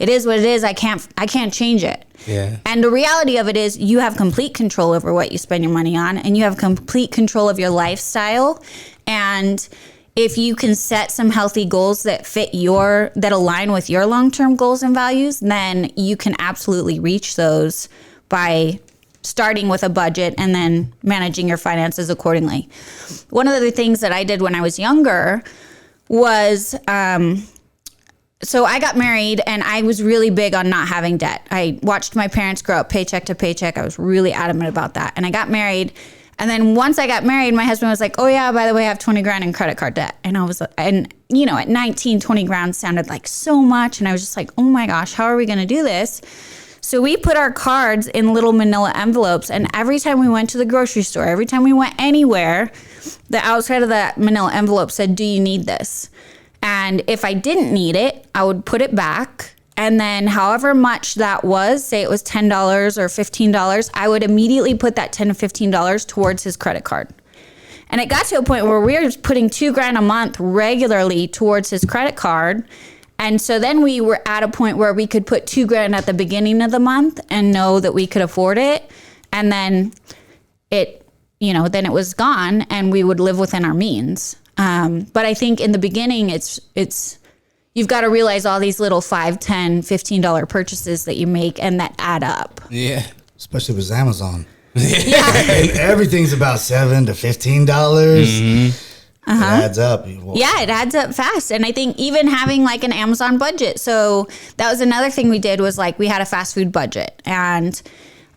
is what it is. I can't change it. Yeah. And the reality of it is you have complete control over what you spend your money on, and you have complete control of your lifestyle. And if you can set some healthy goals that that align with your long-term goals and values, then you can absolutely reach those by starting with a budget and then managing your finances accordingly. One of the things that I did when I was younger was, so I got married and I was really big on not having debt. I watched my parents grow up paycheck to paycheck. I was really adamant about that. And I got married. And then once I got married, my husband was like, oh yeah, by the way, I have 20 grand in credit card debt. And I was, and you know, at 19, 20 grand sounded like so much. And I was just like, oh my gosh, how are we going to do this? So we put our cards in little manila envelopes. And every time we went to the grocery store, every time we went anywhere, the outside of that manila envelope said, do you need this? And if I didn't need it, I would put it back. And then however much that was, say it was $10 or $15, I would immediately put that $10 to $15 towards his credit card. And it got to a point where we were just putting $2,000 a month regularly towards his credit card. And so then we were at a point where we could put $2,000 at the beginning of the month and know that we could afford it. And then then it was gone and we would live within our means. But I think in the beginning, it's you've got to realize all these little $5, $10, $15 purchases that you make and that add up. Yeah. Especially with Amazon. Yeah. And everything's about $7 to $15. Mm-hmm. It adds up. Yeah, it adds up fast. And I think even having like an Amazon budget. So that was another thing we did, was like we had a fast food budget. And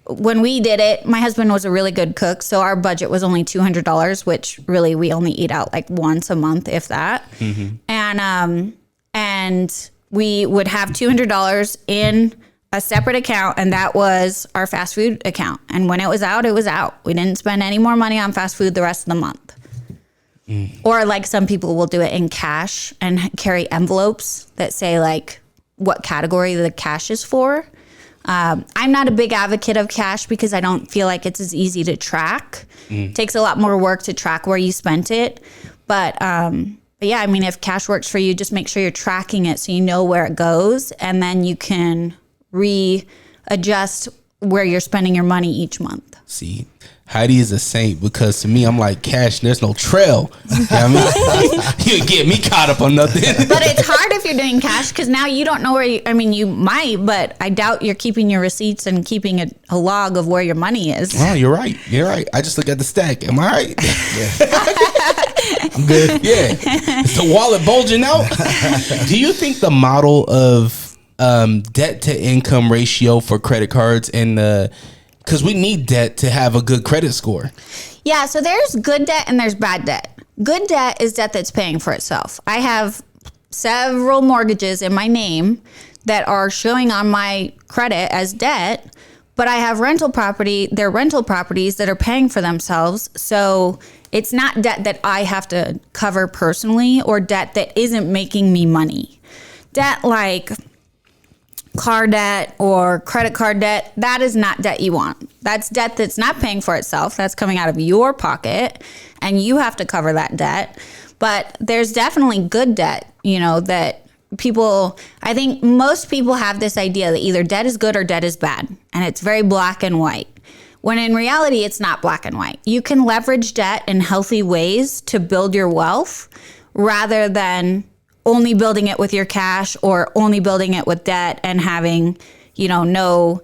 when we did it, my husband was a really good cook, so our budget was only $200, which really we only eat out like once a month, if that. Mm-hmm. And we would have $200 in a separate account, and that was our fast food account. And when it was out, it was out. We didn't spend any more money on fast food the rest of the month. Mm. Or like some people will do it in cash and carry envelopes that say like what category the cash is for. I'm not a big advocate of cash because I don't feel like it's as easy to track. It takes a lot more work to track where you spent it. But yeah, I mean, if cash works for you, just make sure you're tracking it so you know where it goes. And then you can readjust where you're spending your money each month. See, Heidi is a saint, because to me, I'm like, cash, there's no trail. You know what I mean? You get me caught up on nothing. But it's hard if you're doing cash, because now you don't know where you might, but I doubt you're keeping your receipts and keeping a log of where your money is. Oh, you're right. I just look at the stack. Am I right? Yeah. I'm good. Yeah. Is the wallet bulging out? Do you think the model of debt to income ratio for credit cards and because we need debt to have a good credit score? Yeah, so there's good debt and there's bad debt. Good debt is debt that's paying for itself. I have several mortgages in my name that are showing on my credit as debt, but I have rental properties that are paying for themselves. So it's not debt that I have to cover personally, or debt that isn't making me money. Debt like car debt or credit card debt, that is not debt you want. That's debt that's not paying for itself. That's coming out of your pocket, and you have to cover that debt. But there's definitely good debt, that I think most people have this idea that either debt is good or debt is bad. And it's very black and white. When in reality, it's not black and white. You can leverage debt in healthy ways to build your wealth rather than only building it with your cash or only building it with debt and having, no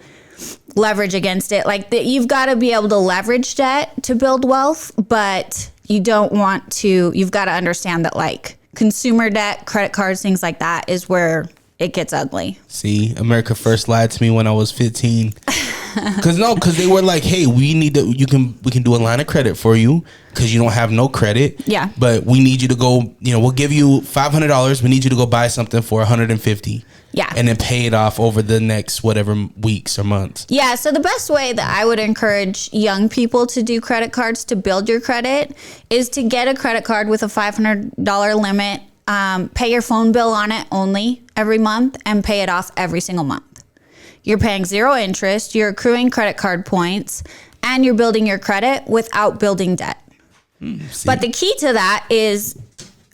leverage against it. Like you've got to be able to leverage debt to build wealth, but you've got to understand that like consumer debt, credit cards, things like that is where it gets ugly. See, America first lied to me when I was 15. Because they were like, hey, we can do a line of credit for you because you don't have no credit. Yeah. But we need you to go, we'll give you $500. We need you to go buy something for $150. Yeah. And then pay it off over the next whatever weeks or months. Yeah. So the best way that I would encourage young people to do credit cards to build your credit is to get a credit card with a $500 limit, pay your phone bill on it only every month and pay it off every single month. You're paying 0 interest, you're accruing credit card points, and you're building your credit without building debt. But the key to that is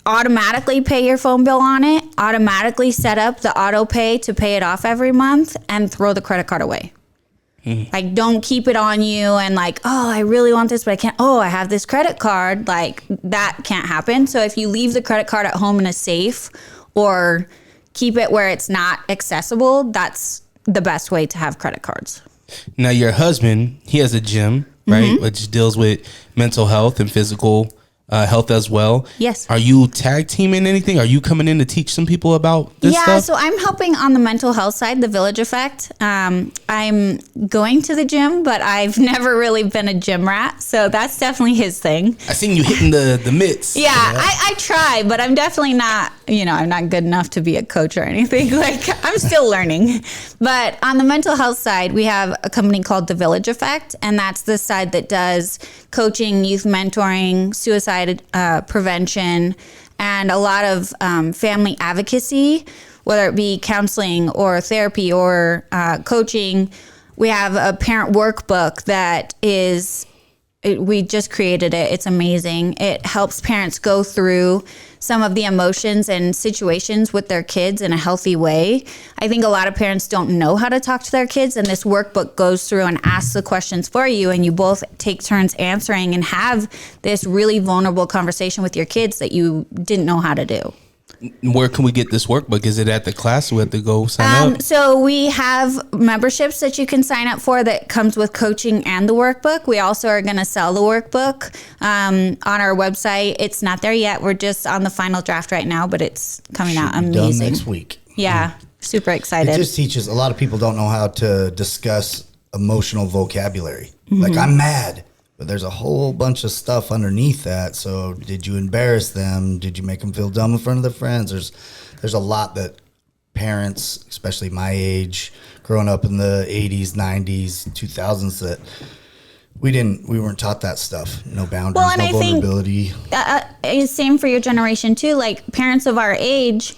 automatically pay your phone bill on it, automatically set up the auto pay to pay it off every month, and throw the credit card away. Like, don't keep it on you and like, oh, I really want this, but I can't. Oh, I have this credit card. Like, that can't happen. So if you leave the credit card at home in a safe or keep it where it's not accessible, that's the best way to have credit cards. Now, your husband, he has a gym, right? Which deals with mental health and physical health as well. Yes. Are you tag teaming anything? Are you coming in to teach some people about this stuff? Yeah, so I'm helping on the mental health side, the Village Effect. I'm going to the gym, but I've never really been a gym rat, so that's definitely his thing. I seen you hitting the mitts. Yeah, I try, but I'm definitely not, I'm not good enough to be a coach or anything. Like, I'm still learning. But on the mental health side, we have a company called the Village Effect, and that's the side that does coaching, youth mentoring, suicide prevention, and a lot of family advocacy, whether it be counseling or therapy or coaching. We have a parent workbook that we just created it. It's amazing. It helps parents go through some of the emotions and situations with their kids in a healthy way. I think a lot of parents don't know how to talk to their kids, and this workbook goes through and asks the questions for you, and you both take turns answering and have this really vulnerable conversation with your kids that you didn't know how to do. Where can we get this workbook? Is it at the class? We have to go sign up? So we have memberships that you can sign up for that comes with coaching and the workbook. We also are going to sell the workbook on our website. It's not there yet. We're just on the final draft right now, but it's coming out amazing. Done next week. Yeah, super excited. It just teaches, a lot of people don't know how to discuss emotional vocabulary. Like, I'm mad. But there's a whole bunch of stuff underneath that. So did you embarrass them? Did you make them feel dumb in front of their friends? There's a lot that parents, especially my age, growing up in the 80s, 90s, 2000s, that we weren't taught that stuff. No boundaries, well, and no I vulnerability. Think same for your generation too. Like, parents of our age,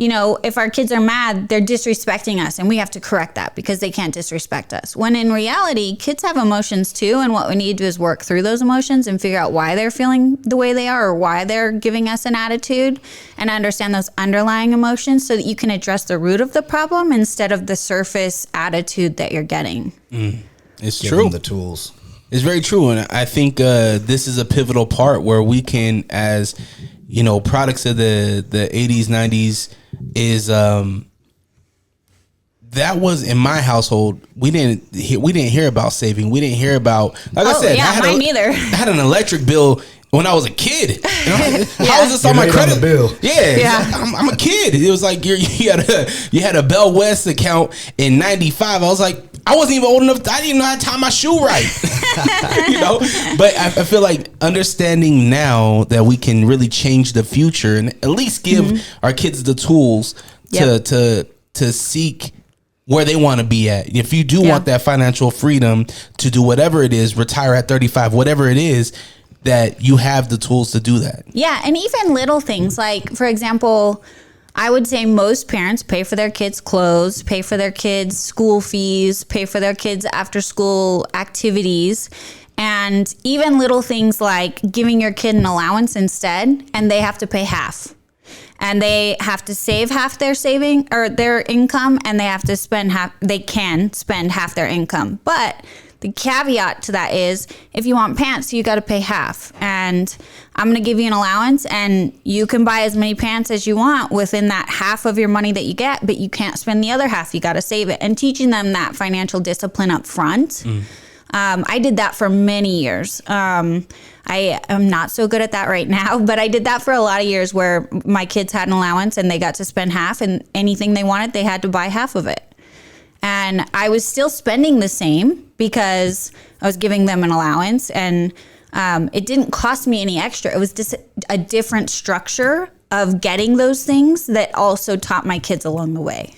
if our kids are mad, they're disrespecting us, and we have to correct that because they can't disrespect us. When in reality, kids have emotions too, and what we need to do is work through those emotions and figure out why they're feeling the way they are or why they're giving us an attitude, and understand those underlying emotions so that you can address the root of the problem instead of the surface attitude that you're getting. It's Give true. them the tools. It's very true, and I think this is a pivotal part where we can, as products of the 80s, 90s, is that was in my household. We didn't hear about saving. We didn't hear about, like I said, mine neither. I had an electric bill when I was a kid. How is this on my You're credit bill? Yeah. I'm a kid. It was like you had a Bell West account in '95. I was like, I wasn't even old enough. I didn't even know how to tie my shoe right. But I feel like understanding now that we can really change the future and at least give our kids the tools to seek where they want to be at. If you do want that financial freedom to do whatever it is, retire at 35, whatever it is, that you have the tools to do that. Yeah, and even little things like, for example, I would say most parents pay for their kids' clothes, pay for their kids' school fees, pay for their kids' after-school activities, and even little things like giving your kid an allowance instead, and they have to pay half. and they have to save half their saving or their income, and they have to spend half. They can spend half their income, but the caveat to that is if you want pants, you got to pay half. And I'm going to give you an allowance, and you can buy as many pants as you want within that half of your money that you get, but you can't spend the other half. You got to save it. And teaching them that financial discipline up front. I did that for many years. I am not so good at that right now, but I did that for a lot of years where my kids had an allowance and they got to spend half, and anything they wanted, they had to buy half of it. And I was still spending the same because I was giving them an allowance, and it didn't cost me any extra. It was just a different structure of getting those things that also taught my kids along the way.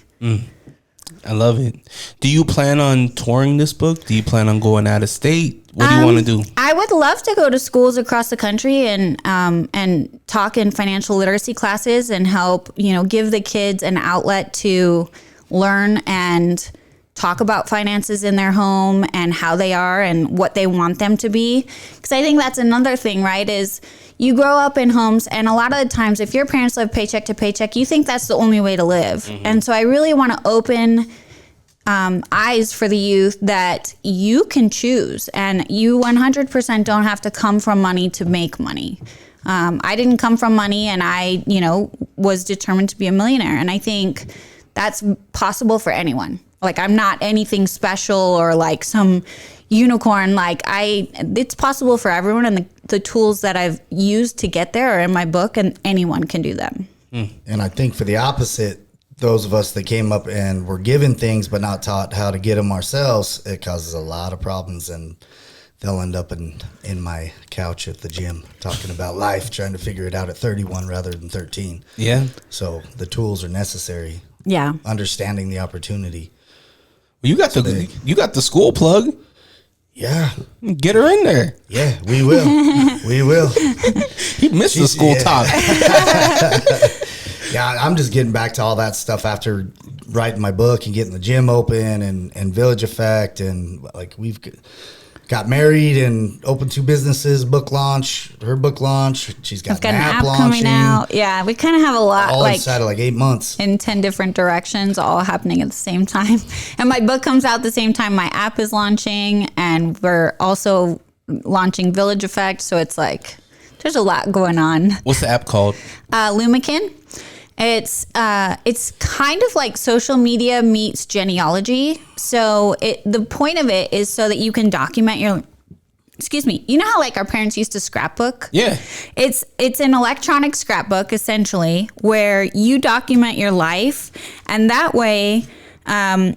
I love it. Do you plan on touring this book? Do you plan on going out of state? What do you want to do? I would love to go to schools across the country and talk in financial literacy classes and help, give the kids an outlet to learn and talk about finances in their home and how they are and what they want them to be. Because I think that's another thing, right, is you grow up in homes, and a lot of the times if your parents live paycheck to paycheck, you think that's the only way to live. And so I really want to open eyes for the youth that you can choose, and you 100% don't have to come from money to make money. I didn't come from money, and I, was determined to be a millionaire. And I think that's possible for anyone. Like, I'm not anything special or like some unicorn. It's possible for everyone. And the tools that I've used to get there are in my book, and anyone can do them. And I think for the opposite, those of us that came up and were given things but not taught how to get them ourselves, it causes a lot of problems, and they'll end up in my couch at the gym talking about life, trying to figure it out at 31 rather than 13. Yeah. So the tools are necessary. Yeah. Understanding the opportunity. You got the school plug. Yeah. Get her in there. Yeah, we will. We will. He missed the school talk. Yeah, I'm just getting back to all that stuff after writing my book and getting the gym open and Village Effect, and we've got married and opened 2 businesses, book launch, her book launch. She's got an app launching. coming out. Yeah, we kind of have a lot. All inside of 8 months. In 10 different directions, all happening at the same time. And my book comes out at the same time my app is launching, and we're also launching Village Effect. So it's there's a lot going on. What's the app called? Lumikin. It's kind of like social media meets genealogy. So the point of it is so that you can document your, you know how our parents used to scrapbook? Yeah. It's an electronic scrapbook essentially where you document your life, and that way,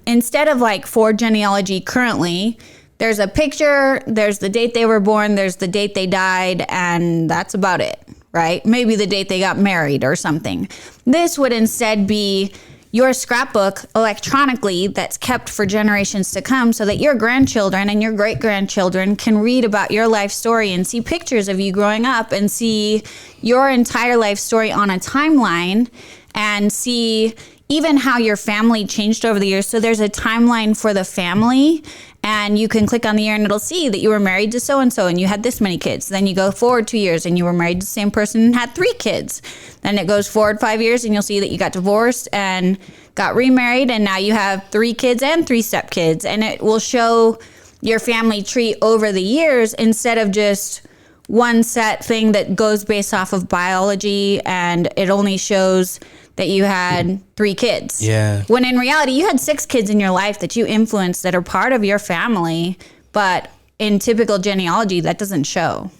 instead of for genealogy currently, there's a picture, there's the date they were born, there's the date they died, and that's about it. Right? Maybe the date they got married or something. This would instead be your scrapbook electronically that's kept for generations to come, so that your grandchildren and your great-grandchildren can read about your life story and see pictures of you growing up and see your entire life story on a timeline and see even how your family changed over the years. So there's a timeline for the family, and you can click on the year and it'll see that you were married to so-and-so and you had this many kids. Then you go forward 2 years and you were married to the same person and had 3 kids. Then it goes forward 5 years and you'll see that you got divorced and got remarried, and now you have 3 kids and 3 stepkids. And it will show your family tree over the years instead of just one set thing that goes based off of biology, and it only shows that you had 3 kids. Yeah. When in reality, you had 6 kids in your life that you influenced that are part of your family, but in typical genealogy, that doesn't show.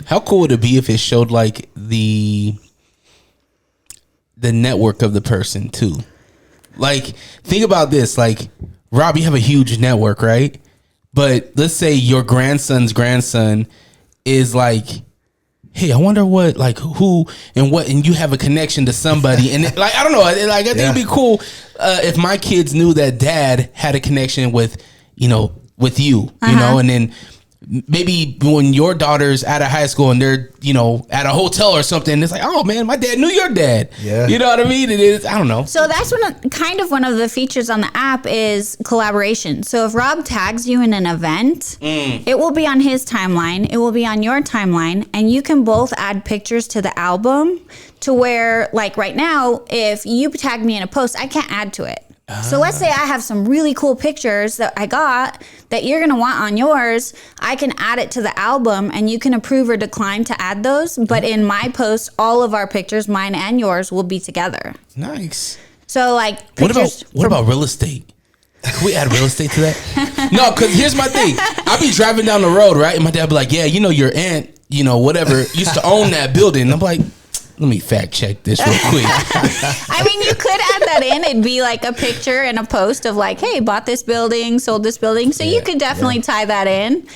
How cool would it be if it showed the network of the person too? Think about this. Rob, you have a huge network, right? But let's say your grandson's grandson is hey, I wonder what, who and what, and you have a connection to somebody. And I don't know, I think it'd be cool if my kids knew that dad had a connection with, with you, and then maybe when your daughter's out of high school and they're, at a hotel or something, it's oh man, my dad knew your dad. Yeah. You know what I mean? It is, I don't know. So that's one of the features on the app is collaboration. So if Rob tags you in an event, it will be on his timeline, it will be on your timeline, and you can both add pictures to the album to where, like right now, if you tag me in a post, I can't add to it. So let's say I have some really cool pictures that I got that you're going to want on yours. I can add it to the album and you can approve or decline to add those. But in my post, all of our pictures, mine and yours, will be together. Nice. So like what about real estate? Can we add real estate to that? No, because here's my thing. I be driving down the road, right? And my dad be like, yeah, your aunt, whatever, used to own that building. And I'm like, let me fact check this real quick. I mean, you could add that in. It'd be like a picture and a post of like, hey, bought this building, sold this building. So you could definitely tie that in.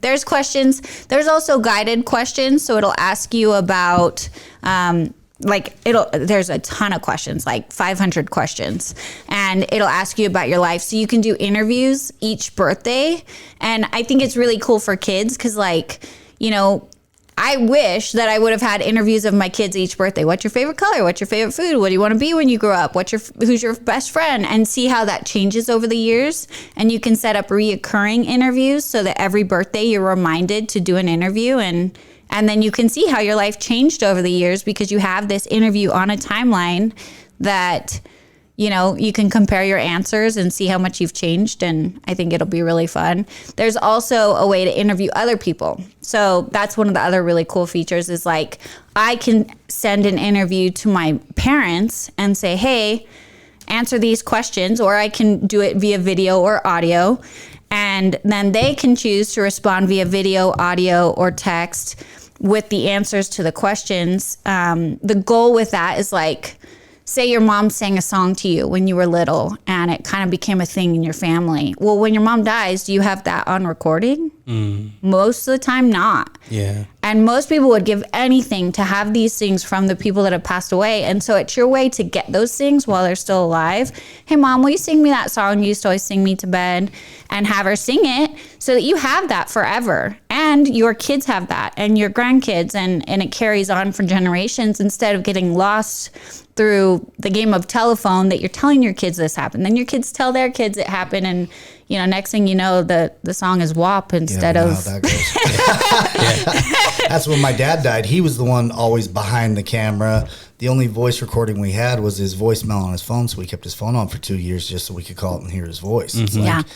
There's questions. There's also guided questions. So it'll ask you about, there's a ton of questions, like 500 questions. And it'll ask you about your life. So you can do interviews each birthday. And I think it's really cool for kids because I wish that I would have had interviews of my kids each birthday. What's your favorite color? What's your favorite food? What do you want to be when you grow up? Who's your best friend? And see how that changes over the years. And you can set up reoccurring interviews so that every birthday you're reminded to do an interview. And then you can see how your life changed over the years because you have this interview on a timeline that you can compare your answers and see how much you've changed. And I think it'll be really fun. There's also a way to interview other people. So that's one of the other really cool features is like, I can send an interview to my parents and say, hey, answer these questions, or I can do it via video or audio. And then they can choose to respond via video, audio, or text with the answers to the questions. The goal with that is like, say your mom sang a song to you when you were little and it kind of became a thing in your family. Well, when your mom dies, do you have that on recording? Most of the time, not. Yeah. And most people would give anything to have these things from the people that have passed away. And so it's your way to get those things while they're still alive. Hey, Mom, will you sing me that song you used to always sing me to bed? And have her sing it so that you have that forever. And your kids have that and your grandkids. And it carries on for generations instead of getting lost through the game of telephone that you're telling your kids this happened. Then your kids tell their kids it happened. And, next thing you know, the song is WAP instead of... How that goes. That's when my dad died. He was the one always behind the camera. The only voice recording we had was his voicemail on his phone. So we kept his phone on for 2 years just so we could call it and hear his voice. It's like,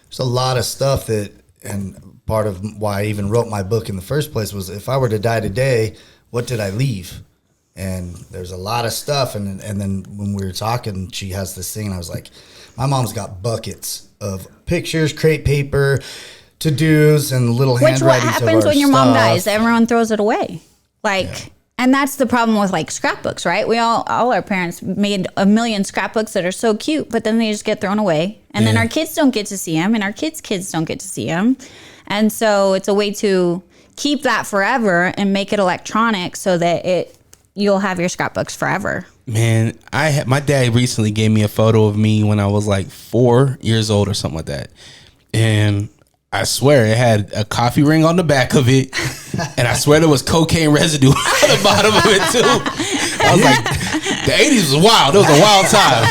there's a lot of stuff and part of why I even wrote my book in the first place was if I were to die today, what did I leave? And there's a lot of stuff. And then when we were talking, she has this thing, and I was like, my mom's got buckets of pictures, crepe paper, to-dos, and little handwritings. Which what happens when your mom dies? Everyone throws it away. And that's the problem with like scrapbooks, right? We all our parents made a million scrapbooks that are so cute, but then they just get thrown away. And then our kids don't get to see them, and our kids' kids don't get to see them. And so it's a way to keep that forever and make it electronic so that you'll have your scrapbooks forever. Man, my dad recently gave me a photo of me when I was like 4 years old or something like that. And I swear it had a coffee ring on the back of it. And I swear there was cocaine residue on the bottom of it too. I was like, the 80s was wild. It was a wild time.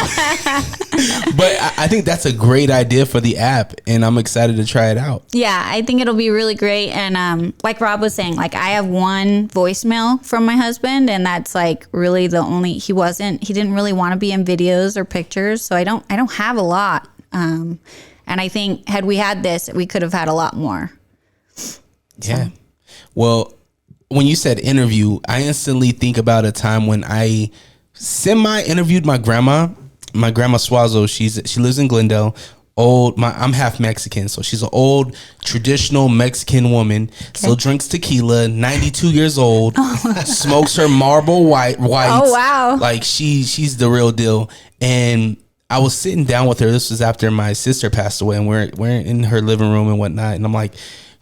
But I think that's a great idea for the app, and I'm excited to try it out. Yeah, I think it'll be really great. And like Rob was saying, like I have one voicemail from my husband, and that's like really the only. He didn't really want to be in videos or pictures, so I don't have a lot. And I think had we had this, we could have had a lot more. Yeah. Well, when you said interview, I instantly think about a time when I semi-interviewed my grandma. My grandma Swazo, she lives in Glendale. I'm half Mexican, so she's an old traditional Mexican woman. Okay. Still drinks tequila, 92 years old, smokes her Marlboro whites. Oh wow! Like she's the real deal. And I was sitting down with her. This was after my sister passed away, and we're in her living room and whatnot. And I'm like,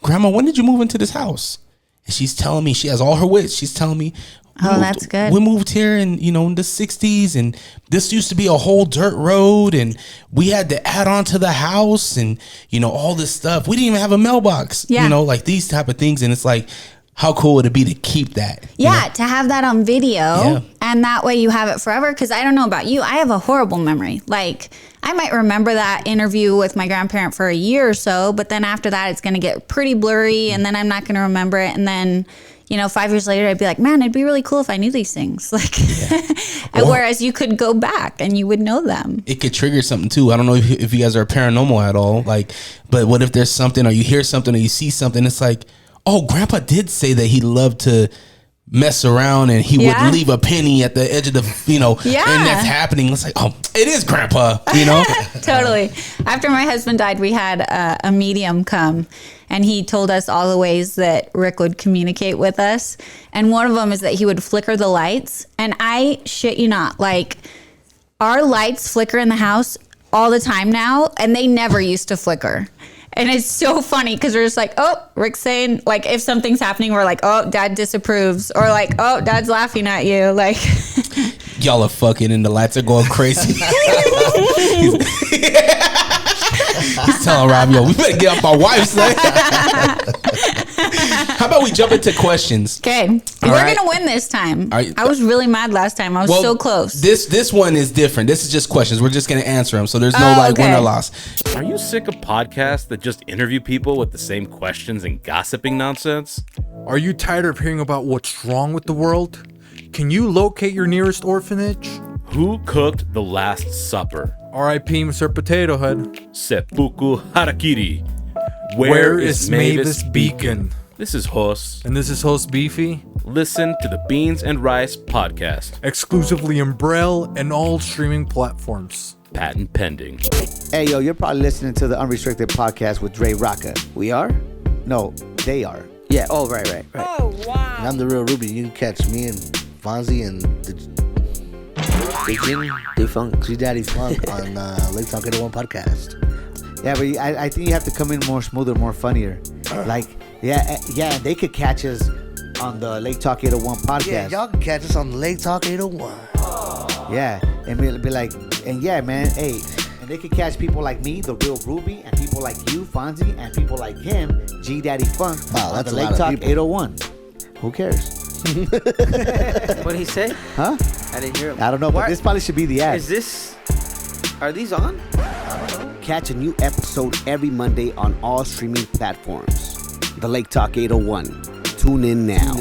Grandma, when did you move into this house? And she's telling me, she has all her wits. She's telling me, that's good. We moved here in the 60s, and this used to be a whole dirt road, and we had to add on to the house, and all this stuff. We didn't even have a mailbox. Yeah. Like these type of things. And it's like, how cool would it be to keep that? Yeah, to have that on video, and that way you have it forever. Because I don't know about you, I have a horrible memory. Like I might remember that interview with my grandparent for a year or so, but then after that, it's going to get pretty blurry, and then I'm not going to remember it, and then 5 years later, I'd be like, man, it'd be really cool if I knew these things. Like, and whereas you could go back and you would know them. It could trigger something too. I don't know if you guys are paranormal at all. Like, but what if there's something, or you hear something, or you see something? It's like, oh, Grandpa did say that he loved to mess around and he would leave a penny at the edge of the, and that's happening. It's like, oh, it is Grandpa, Totally. After my husband died, we had a medium come, and he told us all the ways that Rick would communicate with us. And one of them is that he would flicker the lights. And I shit you not, like, our lights flicker in the house all the time now, and they never used to flicker. And it's so funny because we're just like, oh, Rick's saying, like, if something's happening, we're like, oh, Dad disapproves. Or like, oh, Dad's laughing at you. Like, y'all are fucking and the lights are going crazy. He's telling Rob, yo, we better get off my wife's leg. How about we jump into questions? Okay. We're going to win this time. I was really mad last time. I was so close. This one is different. This is just questions. We're just going to answer them. So there's no win or loss. Are you sick of podcasts that just interview people with the same questions and gossiping nonsense? Are you tired of hearing about what's wrong with the world? Can you locate your nearest orphanage? Who cooked the Last Supper? R.I.P. Mr. Potato Head. Seppuku Harakiri. Where is Mavis Beacon? This is Hos. And this is host Beefy. Listen to the Beans and Rice podcast. Exclusively in Braille and all streaming platforms. Patent pending. Hey, yo, you're probably listening to the Unrestricted Podcast with Drerawka. We are? No, they are. Yeah, oh, right. Oh, wow. And I'm the real Ruby. You can catch me and Fonzie and the G Daddy Funk on Lake Talk 801 Podcast. Yeah, but I think you have to come in more smoother, more funnier. Like, yeah, they could catch us on the Lake Talk 801 podcast. Yeah, y'all can catch us on the Lake Talk 801. Yeah, and be like, and yeah, man, hey, and they could catch people like me, the real Ruby, and people like you, Fonzie, and people like him, G Daddy Funk, wow, on the Lake Talk 801. Who cares? What did he say? Huh? I didn't hear him. I don't know, but this probably should be the ad. Are these on? Catch a new episode every Monday on all streaming platforms. The Lake Talk 801. Tune in now.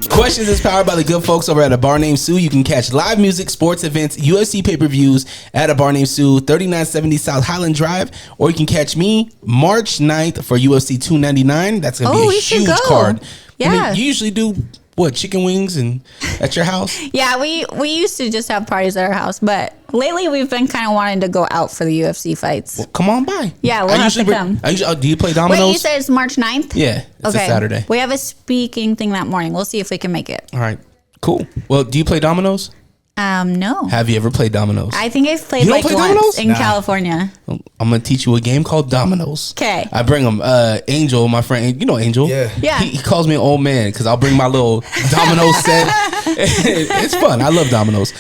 Questions is powered by the good folks over at A Bar Named Sue. You can catch live music, sports events, UFC pay-per-views at A Bar Named Sue, 3970 South Highland Drive. Or you can catch me March 9th for UFC 299. That's going to be a huge card. Yeah. I mean, you usually do, what, chicken wings and at your house? Yeah, we used to just have parties at our house, but lately we've been kind of wanting to go out for the UFC fights. Well, come on by. Yeah, we'll have to come. Do you play dominoes? Wait, you said it's March 9th? Yeah, it's a Saturday. We have a speaking thing that morning. We'll see if we can make it. All right, cool. Well, do you play dominoes? No. Have you ever played dominoes? I think I've played like once dominoes? In California. I'm going to teach you a game called dominoes. Okay. I bring them, Angel, my friend, you know Angel? Yeah. He calls me an old man because I'll bring my little domino set. It's fun. I love dominoes.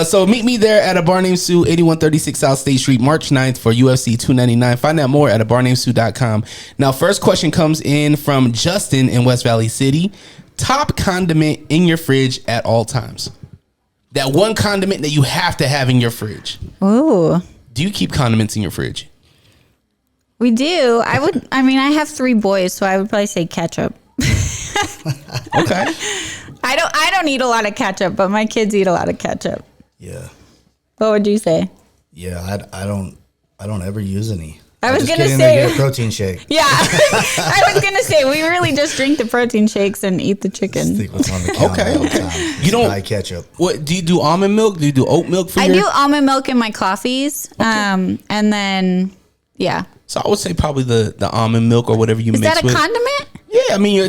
So meet me there at A Bar Named Sue, 8136 South State Street, March 9th for UFC 299. Find out more at abarnamedSue.com. Now, first question comes in from Justin in West Valley City. Top condiment in your fridge at all times. That one condiment that you have to have in your fridge. Ooh. Do you keep condiments in your fridge? We do. I have 3 boys, so I would probably say ketchup. Okay. I don't eat a lot of ketchup, but my kids eat a lot of ketchup. Yeah. What would you say? Yeah, I don't ever use any. I was going to say get a protein shake. Yeah. I was going to say we really just drink the protein shakes and eat the chicken. Stick what's on the counter all the time. You don't buy ketchup. What do you do? Almond milk? Do you do oat milk for I do almond milk in my coffees. Okay. And then So I would say probably the almond milk or whatever you mix with. Is that a condiment? Yeah, I mean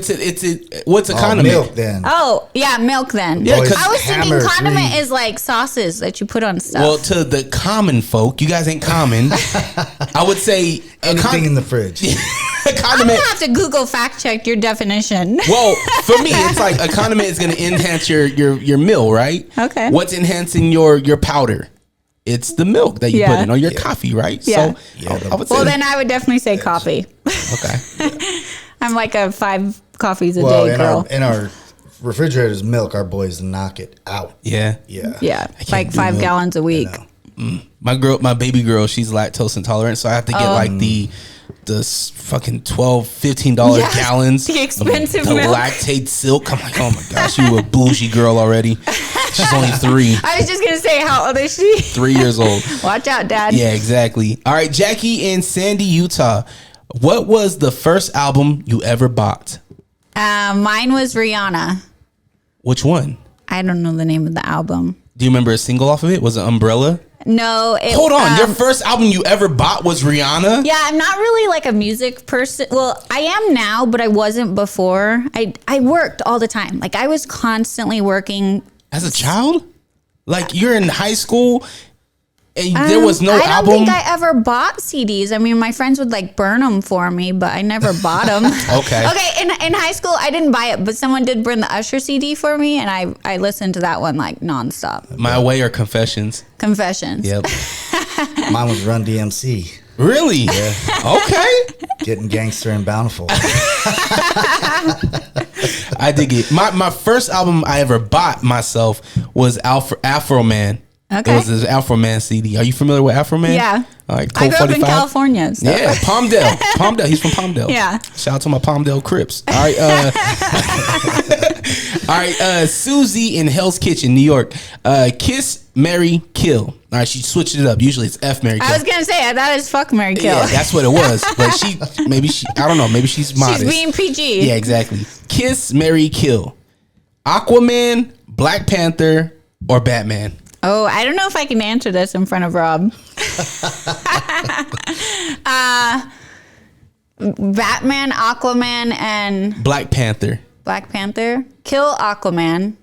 what's a condiment? Milk then. Oh, yeah, milk then. Yeah, I was thinking condiment is like sauces that you put on stuff. Well, to the common folk, you guys ain't common. I would say anything in the fridge. A condiment. I'm gonna have to Google fact check your definition. Well, for me, it's like a condiment is gonna enhance your meal, right? Okay. What's enhancing your powder? It's the milk that you put in or your coffee, right? Yeah. So I would say. Well, then I would definitely say coffee. Okay. I'm like a 5 coffees a day girl. In our refrigerator's milk, our boys knock it out. Yeah. Yeah, like 5 gallons a week. My baby girl, she's lactose intolerant, so I have to get like the fucking $12, $15 gallons. The expensive the milk. lactate silk. I'm like, oh my gosh, you a bougie girl already. She's only 3. I was just gonna say, how old is she? 3 years old. Watch out, Dad. Yeah, exactly. All right, Jackie in Sandy, Utah. What was the first album you ever bought? Mine was Rihanna. Which one? I don't know the name of the album. Do you remember a single off of it? Was it Umbrella? No. Hold on. Your first album you ever bought was Rihanna? Yeah, I'm not really like a music person. Well, I am now, but I wasn't before. I worked all the time. Like, I was constantly working. As a child? Like, you're in high school and there was no album? I don't think I ever bought CDs. I mean, my friends would like burn them for me, but I never bought them. Okay. Okay, in high school, I didn't buy it, but someone did burn the Usher CD for me, and I listened to that one like nonstop. My Way or Confessions? Confessions. Yep. Mine was Run DMC. Really? Yeah. Okay. Getting Gangster and Bountiful. I dig it. My first album I ever bought myself was Afro Man. Okay. It was this Afro Man CD. Are you familiar with Afro Man? Yeah. All right, I Code grew up in 45? California. So. Yeah, Palmdale. He's from Palmdale. Yeah. Shout out to my Palmdale Crips. All right. All right. Susie in Hell's Kitchen, New York. Kiss, marry, kill. All right. She switched it up. Usually it's F, marry, kill. I was gonna say I thought it was fuck, marry, kill. Yeah, that's what it was. But I don't know. Maybe she's modest. She's being PG. Yeah, exactly. Kiss, marry, kill. Aquaman, Black Panther, or Batman. Oh, I don't know if I can answer this in front of Rob. Batman, Aquaman, and Black Panther. Black Panther. Kill Aquaman.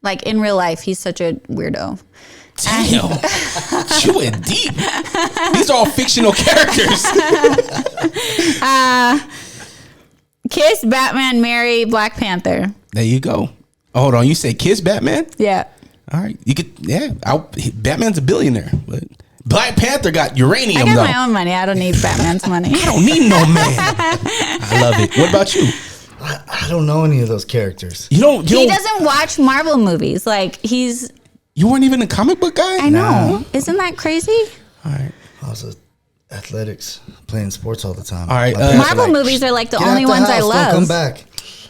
Like in real life, he's such a weirdo. Damn. You went deep. These are all fictional characters. Kiss, Batman, marry, Black Panther. There you go. Oh, hold on. You say kiss Batman? Yeah. All right. You could, yeah. Batman's a billionaire, but Black Panther got uranium, I got though. my own money. I don't need Batman's money. I don't need no man. I love it. What about you? I don't know any of those characters. He doesn't watch Marvel movies. Like, he's... You weren't even a comic book guy? I know. Isn't that crazy? All right. I was athletics, playing sports all the time. All right. Marvel movies are like the only ones I love. Don't come back.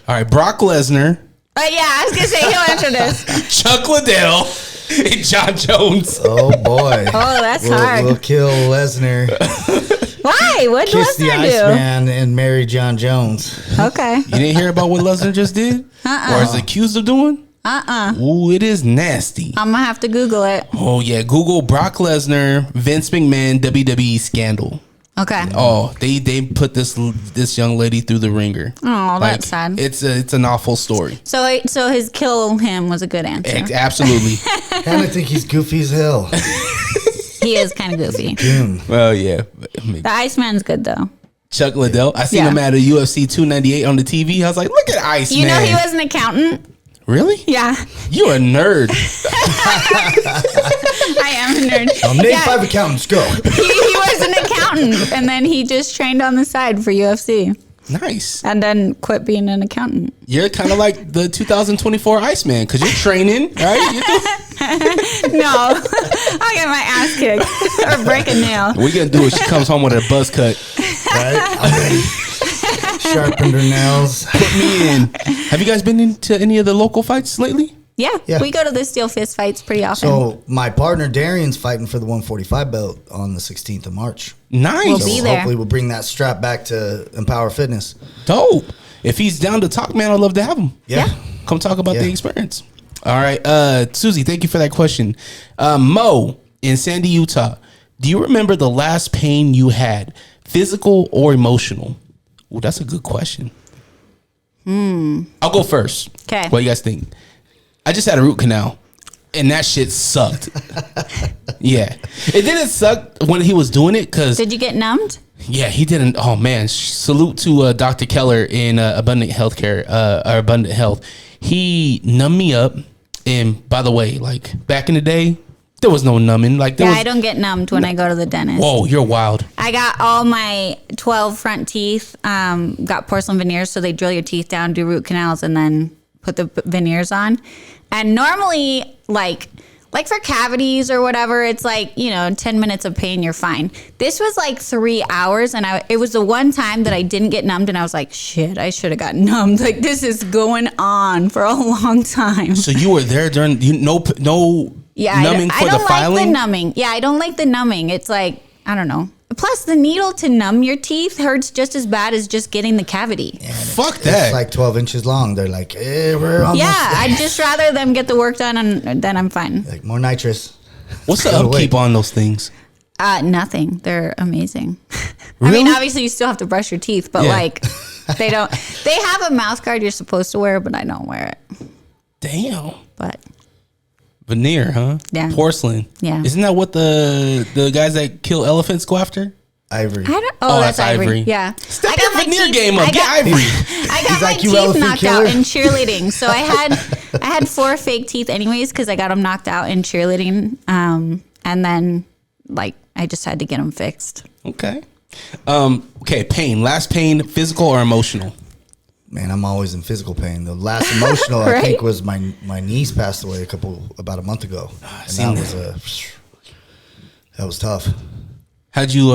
All right. Brock Lesnar. Yeah, I was going to say, he'll answer this. Chuck Liddell and John Jones. Oh, boy. Oh, that's hard. We'll kill Lesnar. Why? What did Kiss the Lesnar do? Iceman and marry John Jones. Okay. You didn't hear about what Lesnar just did? Or is accused of doing? Ooh, it is nasty. I'm going to have to Google it. Oh, yeah. Google Brock Lesnar, Vince McMahon, WWE scandal. Okay. Oh, they put this young lady through the ringer. Oh, that's sad. It's an awful story. So his kill him was a good answer. Absolutely. And I think he's goofy as hell. He is kind of goofy. Well, yeah. The Iceman's good, though. Chuck Liddell. I seen him at a UFC 298 on the TV. I was like, look at Iceman. You know he was an accountant? Really? Yeah. You're a nerd. I am a nerd. Name 5 accountants. Go. He was an accountant, and then he just trained on the side for UFC. Nice. And then quit being an accountant. You're kind of like the 2024 Iceman because you're training, right? No, I'll get my ass kicked or break a nail. What you gonna do is she comes home with her buzz cut. Right? I'm ready. Sharpened her nails. Put me in. Have you guys been into any of the local fights lately? Yeah, we go to the steel fist fights pretty often. So my partner Darian's fighting for the 145 belt on the 16th of March. Nice. We'll be there. Hopefully we'll bring that strap back to Empower Fitness. Dope. If he's down to talk, man, I'd love to have him. Yeah. Come talk about the experience. All right. Susie, thank you for that question. Mo in Sandy, Utah. Do you remember the last pain you had, physical or emotional? Well, that's a good question. I'll go first. Okay. What do you guys think? I just had a root canal, and that shit sucked. Yeah. It didn't suck when he was doing it because... Did you get numbed? Yeah, he didn't. Oh, man. Salute to Dr. Keller in Abundant Healthcare, or Abundant Health. He numbed me up. And by the way, like back in the day, there was no numbing. Like I don't get numbed when I go to the dentist. Whoa, you're wild. I got all my 12 front teeth, got porcelain veneers, so they drill your teeth down, do root canals, and then put the veneers on. And normally, like like for cavities or whatever, it's like, 10 minutes of pain, you're fine. This was like 3 hours, and it was the one time that I didn't get numbed, and I was like, shit, I should have gotten numbed. Like, this is going on for a long time. So you were there during no numbing for the filing? I don't like the numbing. Yeah, I don't like the numbing. It's like, I don't know. Plus, the needle to numb your teeth hurts just as bad as just getting the cavity. Yeah, fuck that. It's like 12 inches long. They're like, we're almost there. I'd just rather them get the work done, and then I'm fine. Like, more nitrous. What's the upkeep on those things? Nothing. They're amazing. Really? I mean, obviously, you still have to brush your teeth, but like, they don't. They have a mouth guard you're supposed to wear, but I don't wear it. Damn. But veneer, huh? Yeah. Porcelain. Yeah. Isn't that what the guys that kill elephants go after? Ivory. That's ivory. Yeah. Step your veneer game up. Get ivory. I got my teeth knocked out in cheerleading. So I had 4 fake teeth anyways because I got them knocked out in cheerleading. And then like I just had to get them fixed. Okay. Okay. Pain. Last pain, physical or emotional? Man, I'm always in physical pain. The last emotional, Right? I think, was my niece passed away about a month ago. And that was tough. How'd you,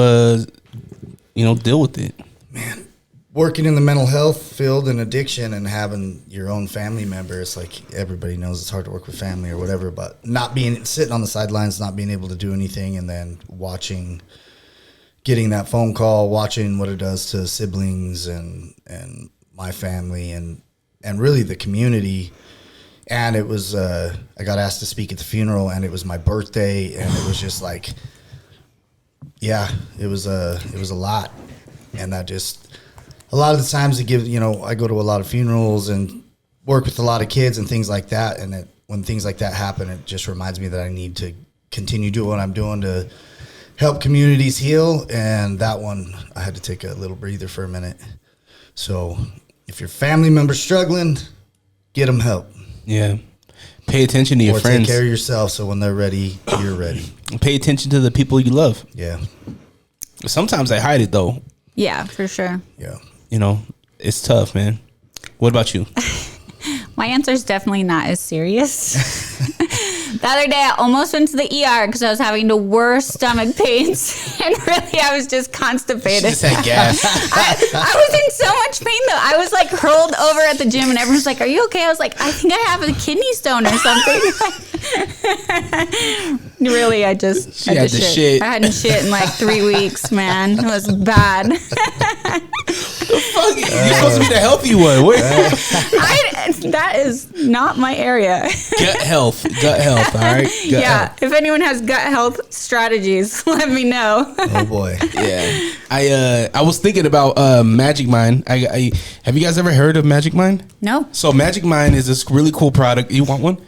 deal with it? Man, working in the mental health field and addiction and having your own family member, it's like everybody knows it's hard to work with family or whatever, but sitting on the sidelines, not being able to do anything, and then getting that phone call, watching what it does to siblings and my family and really the community. And it was I got asked to speak at the funeral, and it was my birthday, and it was just like, it was a lot. And that just, a lot of the times I go to a lot of funerals and work with a lot of kids and things like that, and when things like that happen, it just reminds me that I need to continue doing what I'm doing to help communities heal. And that one, I had to take a little breather for a minute. So if your family member's struggling, get them help. Yeah. Pay attention to your friends. Take care of yourself so when they're ready, you're ready. Pay attention to the people you love. Yeah. Sometimes they hide it, though. Yeah, for sure. Yeah. It's tough, man. What about you? My answer is definitely not as serious. The other day, I almost went to the ER because I was having the worst stomach pains, and really, I was just constipated. She just had gas. I was in so much pain, though. I was like hurled over at the gym, and everyone's like, "Are you okay?" I was like, "I think I have a kidney stone or something." Really, I just had to shit. I hadn't shit in like 3 weeks, man. It was bad. Fuck it. You're supposed to be the healthy one. That is not my area. Gut health, all right? Gut health. If anyone has gut health strategies, let me know. Oh boy. Yeah. I was thinking about Magic Mind. I have you guys ever heard of Magic Mind? No. So Magic Mind is this really cool product. You want one?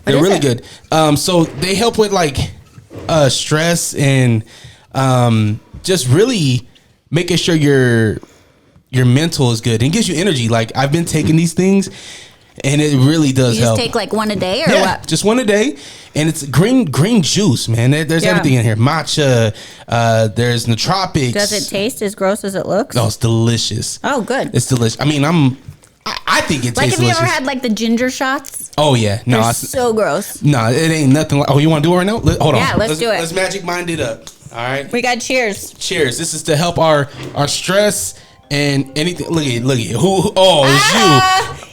They're really good. So they help with like stress and just really making sure your mental is good and gives you energy. Like I've been taking these things, and it really does You just help. take like one a day or what? Just one a day, and it's green juice, man. There's everything in here. Matcha. There's nootropics. Does it taste as gross as it looks? No, it's delicious. Oh, good. It's delicious. I mean, I think it tastes delicious. Like, have you ever had like the ginger shots? Oh yeah, no, They're so gross. No, it ain't nothing like. Oh, you want to do it right now? Hold on. Yeah, let's do it. Let's Magic Mind it up. All right. We got cheers. Cheers. This is to help our stress and anything. Look at who? Oh, it's you.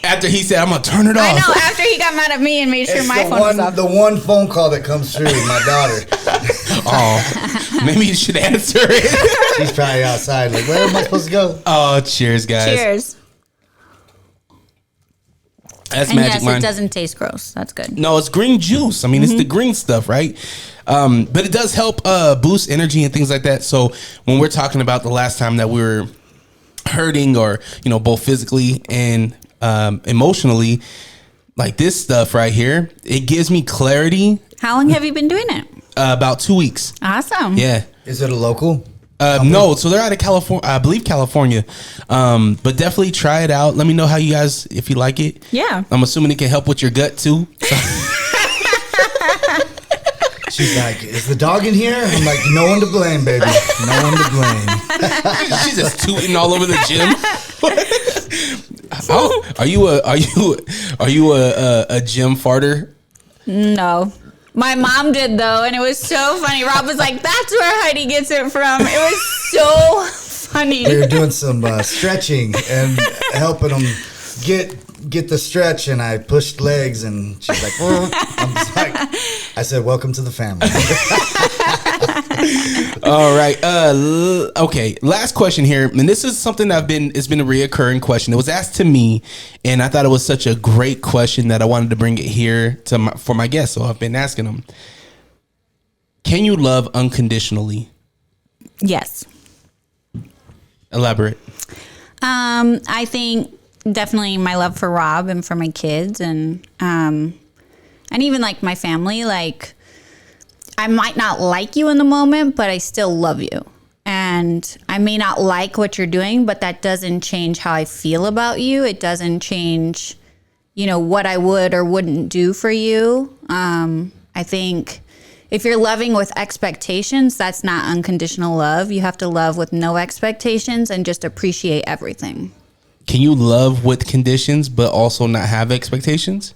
After he said, "I'm gonna turn it off." I know. After he got mad at me and made sure my phone was off. The one phone call that comes through is my daughter. Oh, maybe you should answer it. She's probably outside. Like, where am I supposed to go? Oh, cheers, guys. Cheers. That's and Magic yes, Mind. it doesn't taste gross. That's good. No, it's green juice. I mean, it's the green stuff, right? But it does help boost energy and things like that. So when we're talking about the last time that we were hurting, or both physically and emotionally, like this stuff right here, it gives me clarity. How long have you been doing it? About 2 weeks. Awesome. Yeah. Is it a local? No, so they're out of California, I believe California. But definitely try it out. Let me know how you guys, if you like it. Yeah. I'm assuming it can help with your gut too. She's like, is the dog in here? I'm like, no one to blame, baby. No one to blame. She's just tooting all over the gym. Are you a gym farter? No. My mom did though, and it was so funny. Rob was like, "That's where Heidi gets it from." It was so funny. We were doing some stretching and helping them get the stretch, and I pushed legs, and she's like, I'm just like, I said, "Welcome to the family." All right. Okay. Last question here, and this is something it's been a reoccurring question. It was asked to me, and I thought it was such a great question that I wanted to bring it here for my guests. So I've been asking them: can you love unconditionally? Yes. Elaborate. I think definitely my love for Rob and for my kids, and even like my family. Like, I might not like you in the moment, but I still love you. And I may not like what you're doing, but that doesn't change how I feel about you. It doesn't change, what I would or wouldn't do for you. I think if you're loving with expectations, that's not unconditional love. You have to love with no expectations and just appreciate everything. Can you love with conditions, but also not have expectations?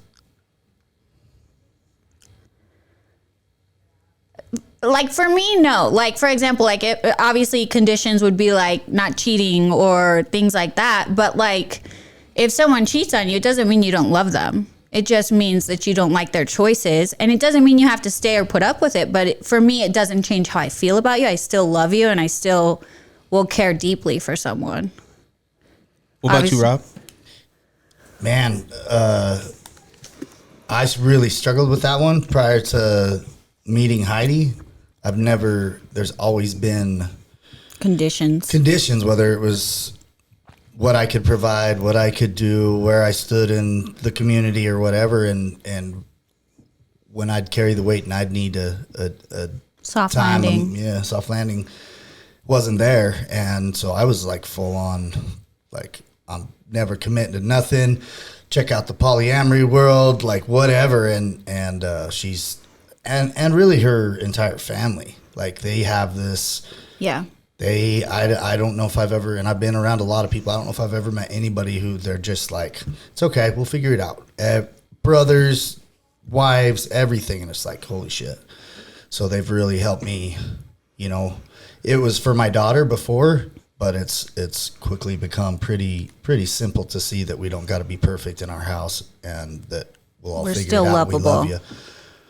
Like, for me, no. Like, for example, like, obviously conditions would be like not cheating or things like that. But like, if someone cheats on you, it doesn't mean you don't love them. It just means that you don't like their choices. And it doesn't mean you have to stay or put up with it. But for me, it doesn't change how I feel about you. I still love you, and I still will care deeply for someone. What about you, Rob? Man, I really struggled with that one prior to meeting Heidi. There's always been conditions, whether it was what I could provide, what I could do, where I stood in the community or whatever. And when I'd carry the weight and I'd need a soft time, landing. Soft landing wasn't there. And so I was like full on, like, I'm never committing to nothing. Check out the polyamory world, like whatever. And she's, and really her entire family, like they have this. Yeah. I don't know if I've ever, and I've been around a lot of people, I don't know if I've ever met anybody who they're just like, it's okay, we'll figure it out. Brothers, wives, everything. And it's like, holy shit. So they've really helped me, it was for my daughter before, but it's quickly become pretty simple to see that we don't got to be perfect in our house, and that we'll all figure still it out. Lovable. We love you.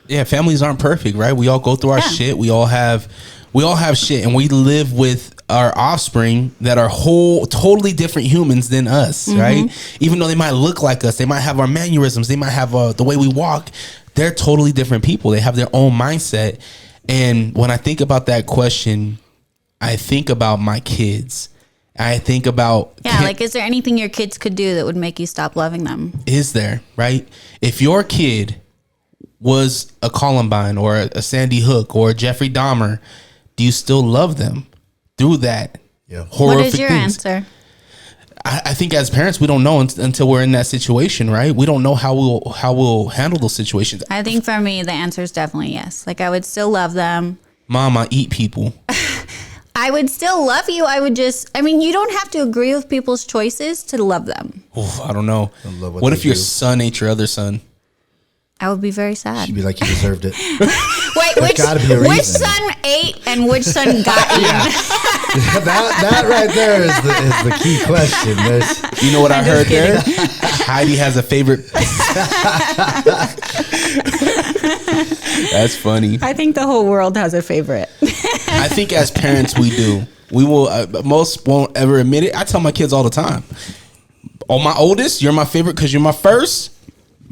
Yeah, families aren't perfect, right? We all go through our shit. We all have shit, and we live with our offspring that are totally different humans than us, right? Even though they might look like us, they might have our mannerisms, they might have the way we walk. They're totally different people. They have their own mindset. And when I think about that question, I think about my kids. I think about like, is there anything your kids could do that would make you stop loving them? Is there, right? If your kid was a Columbine or a Sandy Hook or a Jeffrey Dahmer, do you still love them through that? Yeah. Horrific What is your things? answer? I think as parents, we don't know until we're in that situation, right? We don't know how we'll handle those situations. I think for me, the answer is definitely yes. Like, I would still love them. Mom, I eat people. I would still love you. You don't have to agree with people's choices to love them. Oh, I don't know. What if your son ate your other son? I would be very sad. She'd be like, you deserved it. Wait, which son ate and which son got eaten? that right there is the key question. You know what I heard there? Heidi has a favorite. That's funny. I think the whole world has a favorite. I think as parents we do. We will. Most won't ever admit it. I tell my kids all the time. Oh, my oldest, you're my favorite because you're my first.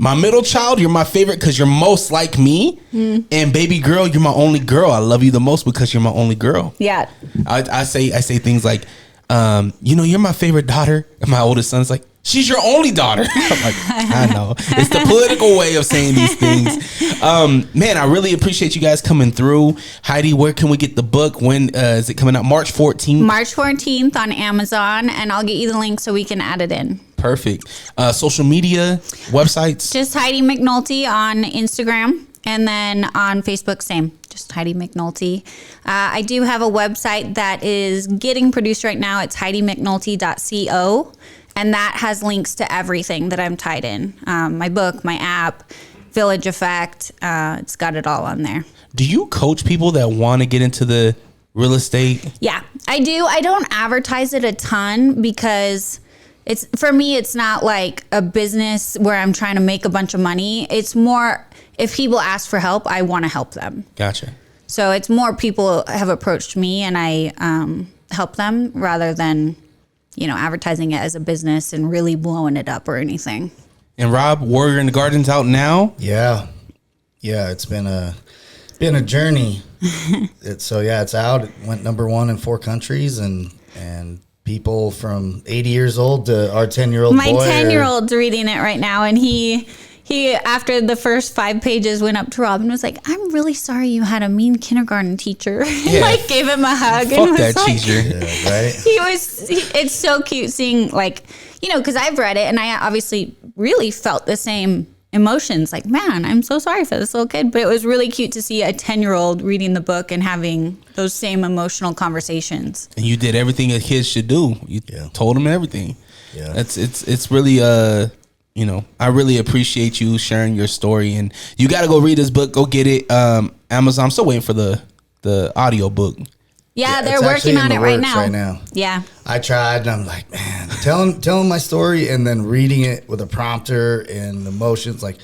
My middle child, you're my favorite because you're most like me. And baby girl, you're my only girl. I love you the most because you're my only girl. Yeah. I say things like, you're my favorite daughter. And my oldest son's like, she's your only daughter. I'm like, I know. It's the political way of saying these things. Man, I really appreciate you guys coming through. Heidi, where can we get the book? When is it coming out? March 14th? March 14th on Amazon. And I'll get you the link so we can add it in. Perfect. Social media, websites? Just Heidi McNulty on Instagram. And then on Facebook, same. Just Heidi McNulty. I do have a website that is getting produced right now. It's HeidiMcNulty.co. And that has links to everything that I'm tied in. My book, my app, Village Effect. It's got it all on there. Do you coach people that want to get into the real estate? Yeah, I do. I don't advertise it a ton because for me, it's not like a business where I'm trying to make a bunch of money. It's more if people ask for help, I want to help them. Gotcha. So it's more people have approached me and I help them rather than, advertising it as a business and really blowing it up or anything. And Rob, Warrior in the Garden's out now? Yeah. It's been a journey. It's out. It went #1 in 4 countries and people from 80 years old to our 10-year-old My boy. 10-year-old's reading it right now, and he after the first 5 pages went up to Rob and was like, "I'm really sorry you had a mean kindergarten teacher." Yeah. Gave him a hug. Fuck and was that like, teacher. Yeah, right? It's so cute seeing because I've read it and I obviously really felt the same emotions. Like, man, I'm so sorry for this little kid. But it was really cute to see a 10-year-old reading the book and having those same emotional conversations. And you did everything a kid should do. You told him everything. Yeah. It's really I really appreciate you sharing your story, and you got to go read this book. Go get it. Amazon. I'm still waiting for the audio book. Yeah, they're it's working actually in on the it works right now. Yeah. I tried and I'm like, man, telling my story and then reading it with a prompter and emotions, like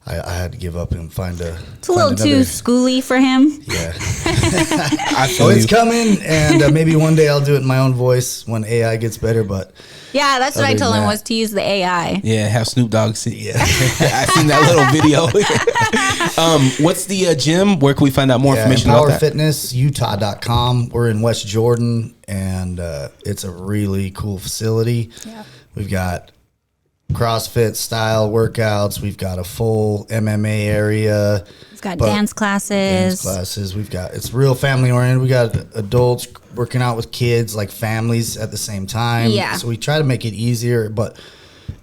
I had to give up and find It's a little too schooly for him. Yeah. So it's coming, and maybe one day I'll do it in my own voice when AI gets better, but Yeah, that's what I Other told than him that- was to use the AI. Yeah, have Snoop Dogg sit. Yeah, I seen that little video. What's the gym? Where can we find out more information about that? PowerFitnessUtah.com. We're in West Jordan, and it's a really cool facility. Yeah. We've got CrossFit style workouts. We've got a full MMA area. We've got dance classes. It's real family oriented. We got adults working out with kids, like families at the same time. Yeah. So we try to make it easier, but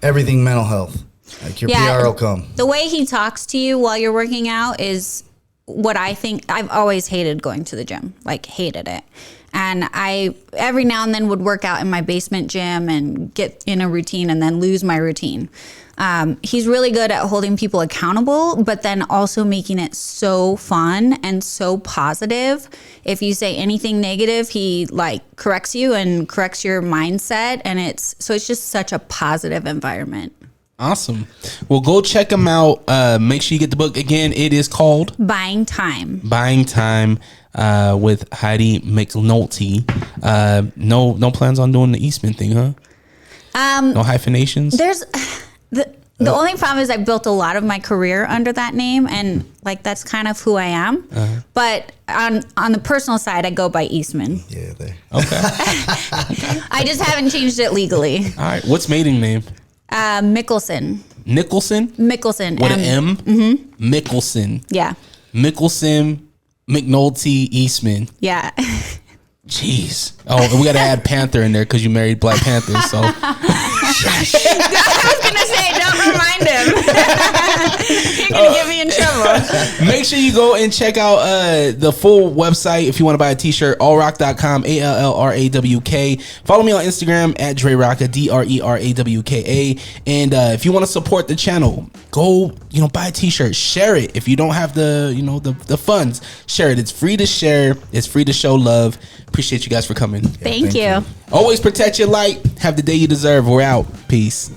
everything mental health. Like your PR will come. The way he talks to you while you're working out is what I think. I've always hated going to the gym, like hated it. And I every now and then would work out in my basement gym and get in a routine and then lose my routine. He's really good at holding people accountable, but then also making it so fun and so positive. If you say anything negative, he corrects you and corrects your mindset. And it's just such a positive environment. Awesome. Well, go check them out. Make sure you get the book. Again, it is called Buying Time. Buying Time with Heidi McNulty. No plans on doing the Eastman thing, huh? No hyphenations? There's the only problem is I built a lot of my career under that name, and that's kind of who I am. But on the personal side, I go by Eastman. Yeah, there. Okay. I just haven't changed it legally. All right. What's maiden name? Mickelson. Nicholson? Mickelson. With an M? Mm-hmm. Mickelson. Yeah. Mickelson, McNulty, Eastman. Yeah. Jeez. Oh, and we got to add Panther in there because you married Black Panther. So I was going to say, don't remind him. You're going to get me in trouble. make sure you go and check out the full website if you want to buy a t-shirt, allrock.com, ALLRAWK. Follow me on Instagram at Drerawka, DRERAWKA. And if you want to support the channel, go, buy a t-shirt, share it. If you don't have the funds, share it. It's free to share. It's free to show love. Appreciate you guys for coming. Thank you. Always protect your light. Have the day you deserve. We're out. Peace.